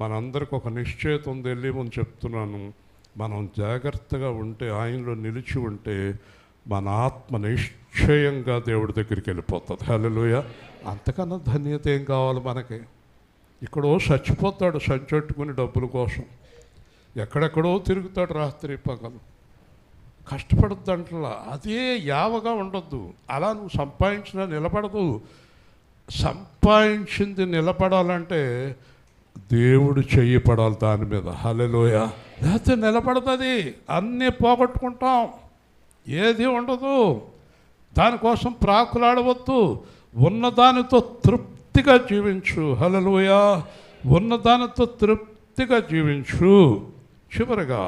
మనందరికి ఒక నిశ్చయిత ఉంది. వెళ్ళి చెప్తున్నాను, మనం జాగ్రత్తగా ఉంటే, ఆయనలో నిలిచి ఉంటే మన ఆత్మ నిశ్చయంగా దేవుడి దగ్గరికి వెళ్ళిపోతుంది. హల్లెలూయా. అంతకన్నా ధన్యత ఏం కావాలి మనకి? ఇక్కడో చచ్చిపోతాడు సంచెట్టుకుని డబ్బుల కోసం, ఎక్కడెక్కడో తిరుగుతాడు రాత్రి పగలు, కష్టపడద్దంటలా. అదే యావగా ఉండొద్దు. అలా నువ్వు సంపాదించినా నిలబడదు. సంపాదించింది నిలబడాలంటే దేవుడు చెయ్యి పడాలి దాని మీద. హల్లెలూయా. లేకపోతే నిలబడుతుంది. అన్నీ పోగొట్టుకుంటాం, ఏది ఉండదు. దానికోసం ప్రాకులాడవద్దు. ఉన్నదానితో తృప్తిగా జీవించు. హల్లెలూయా. ఉన్నదానితో తృప్తిగా జీవించు. చివరిగా,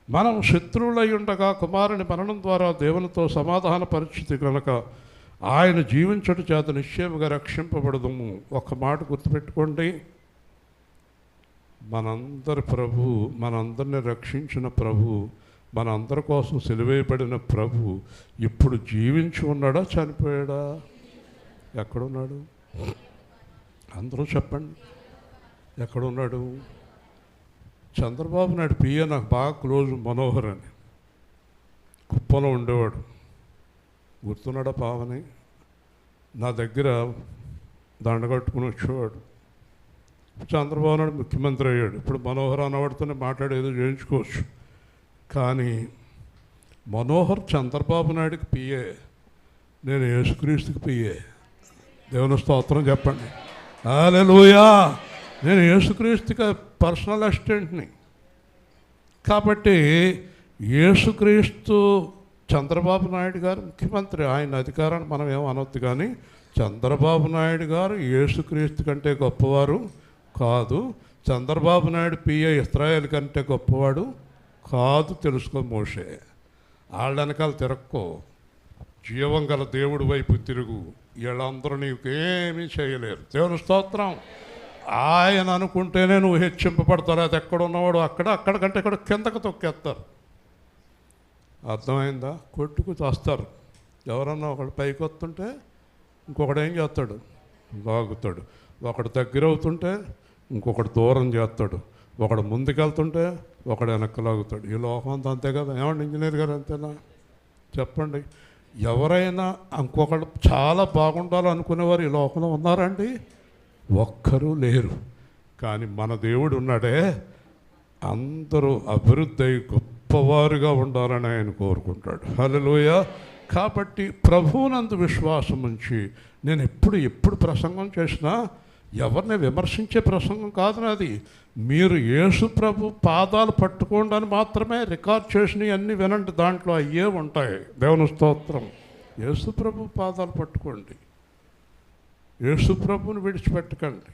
మనం శత్రువులై ఉండగా కుమారుని మరణం ద్వారా దేవునితో సమాధాన పరిస్థితి కనుక ఆయన జీవించడం చేత నిశ్చయముగా రక్షింపబడదుము. ఒక మాట గుర్తుపెట్టుకోండి, మనందరి ప్రభు, మనందరిని రక్షించిన ప్రభు, మనందరి కోసం సిలువేయబడిన ప్రభు ఇప్పుడు జీవించి ఉన్నాడా, చనిపోయాడా? ఎక్కడున్నాడు? అందరూ చెప్పండి, ఎక్కడున్నాడు? చంద్రబాబు నాయుడు పిఏ నాకు బాగా క్లోజ్, మనోహర్ అని, కుప్పలో ఉండేవాడు. గుర్తున్నాడా పావని? నా దగ్గర దండగట్టుకుని వచ్చేవాడు. చంద్రబాబు నాయుడు ముఖ్యమంత్రి అయ్యాడు. ఇప్పుడు మనోహర్ అన్నవాడితోనే మాట్లాడేదో చేయించుకోవచ్చు. కానీ మనోహర్ చంద్రబాబు నాయుడికి పిఏ, నేను యేసుక్రీస్తుకి పిఏ. దేవుని స్తోత్రం చెప్పండి. హల్లెలూయా. నేను యేసుక్రీస్తుకి పర్సనల్ అసిస్టెంట్ని. కాబట్టి యేసుక్రీస్తు, చంద్రబాబు నాయుడు గారు ముఖ్యమంత్రి, ఆయన అధికారాన్ని మనం ఏమో అనొద్దు. కానీ చంద్రబాబు నాయుడు గారు యేసుక్రీస్తు కంటే గొప్పవారు కాదు. చంద్రబాబు నాయుడు పిఏ ఇశ్రాయేల్ కంటే గొప్పవాడు కాదు. తెలుసుకో మోషే. వాళ్ళ వెనకాల తిరక్కో, జీవం గల దేవుడి వైపు తిరుగు. వీళ్ళందరూ నీకేమీ చేయలేరు. దేవుని స్తోత్రం. ఆయన అనుకుంటేనే నువ్వు హెచ్చింపబడతారు. అది ఎక్కడ ఉన్నవాడు అక్కడ కంటే ఇక్కడ కిందకు తొక్కేస్తారు. అర్థమైందా? కొట్టుకు చేస్తారు. ఎవరన్నా ఒకడు పైకి వస్తుంటే ఇంకొకడు ఏం చేస్తాడు? లాగుతాడు. ఒకడు దగ్గర అవుతుంటే ఇంకొకడు దూరం చేస్తాడు. ఒకడు ముందుకెళ్తుంటే ఒకడు వెనక్కి లాగుతాడు. ఈ లోకం అంతా అంతే కదా. ఏమండి ఇంజనీర్ గారు, అంతేనా? చెప్పండి. ఎవరైనా ఇంకొకడు చాలా బాగుండాలనుకునేవారు ఈ లోకంలో ఉన్నారండి? ఒక్కరూ లేరు. కానీ మన దేవుడు ఉన్నాడే, అందరూ అభివృద్ధి అయి గొప్ప గొప్పవారుగా ఉండాలని ఆయన కోరుకుంటాడు. హల్లెలూయా. కాబట్టి ప్రభువునందు విశ్వాసం ఉంచి నేను ఎప్పుడు ప్రసంగం చేసినా ఎవరిని విమర్శించే ప్రసంగం కాదు నాది. మీరు యేసు ప్రభు పాదాలు పట్టుకోండి అని మాత్రమే రికార్డ్ చేసినవి అన్నీ వినండి, దాంట్లో అయ్యే ఉంటాయి. దేవుని స్తోత్రం. యేసు ప్రభు పాదాలు పట్టుకోండి, యేసు ప్రభుని విడిచిపెట్టకండి.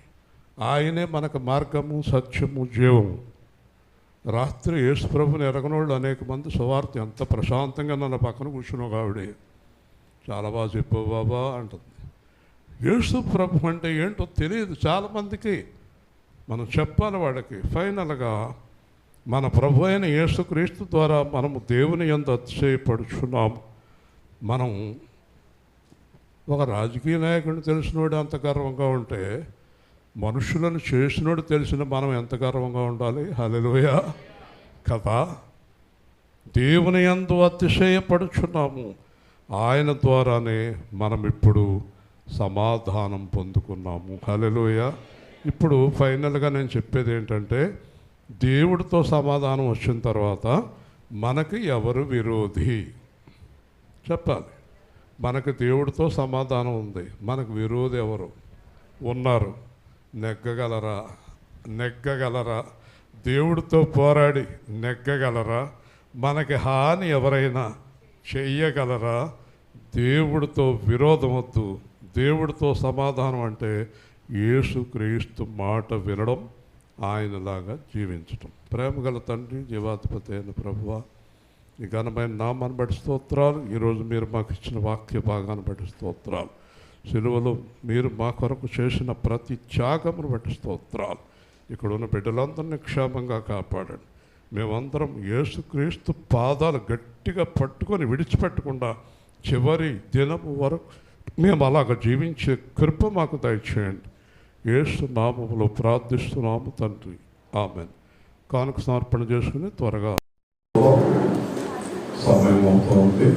ఆయనే మనకు మార్గము, సత్యము, జీవము. రాత్రి యేసు ప్రభుని ఎరగనోళ్ళు అనేక మంది సువార్త ఎంత ప్రశాంతంగా నన్ను పక్కన కూర్చున్నావు ఆవిడే చాలా బాగా చెప్పావు బాబా అంటుంది. యేసు ప్రభు అంటే ఏంటో తెలియదు చాలామందికి. మనం చెప్పాలి వాళ్ళకి. ఫైనల్గా మన ప్రభు అయిన యేసుక్రీస్తు ద్వారా మనము దేవుని యందు అతిశయపడుచున్నాము. మనం ఒక రాజకీయ నాయకుడిని తెలిసినోడు అంత గర్వంగా ఉంటే మనుషులను చేసినోడు తెలిసిన మనం ఎంత గర్వంగా ఉండాలి. హల్లెలూయా కదా. దేవుని యందు అతిశయపడుచున్నాము. ఆయన ద్వారానే మనం ఇప్పుడు సమాధానం పొందుకున్నాము. హల్లెలూయా. ఇప్పుడు ఫైనల్గా నేను చెప్పేది ఏంటంటే, దేవుడితో సమాధానం వచ్చిన తర్వాత మనకి ఎవరు విరోధి చెప్పాలి. మనకు దేవుడితో సమాధానం ఉంది, మనకు విరోధి ఎవరు ఉన్నారు? నెగ్గగలరా? దేవుడితో పోరాడి నెగ్గగలరా? మనకి హాని ఎవరైనా చెయ్యగలరా? దేవుడితో విరోధం వద్దు, దేవుడితో సమాధానం అంటే యేసుక్రీస్తు మాట వినడం, ఆయనలాగా జీవించడం. ప్రేమగల తండ్రి, జీవాధిపతి అయిన ప్రభువా, ఈ ఘనమైన నామాన్ని బట్టి స్తోత్రాలు. ఈరోజు మీరు మాకు ఇచ్చిన వాక్య భాగాన్ని బట్టి స్తోత్రాలు. సిలువలో మీరు మా కొరకు చేసిన ప్రతి త్యాగమును బట్టి స్తోత్రాలు. ఇక్కడ ఉన్న బిడ్డలందరినీ క్షేమంగా కాపాడండి. మేమందరం యేసుక్రీస్తు పాదాలు గట్టిగా పట్టుకొని విడిచిపెట్టకుండా చివరి దినము వరకు మేము అలాగ జీవించే కృప మాకు దయచేయండి. యేసు నామములో ప్రార్థిస్తున్నాము తండ్రి, ఆమేన్. కానుక సమర్పణ చేసుకుని త్వరగా సమయం అవుతూ ఉంది.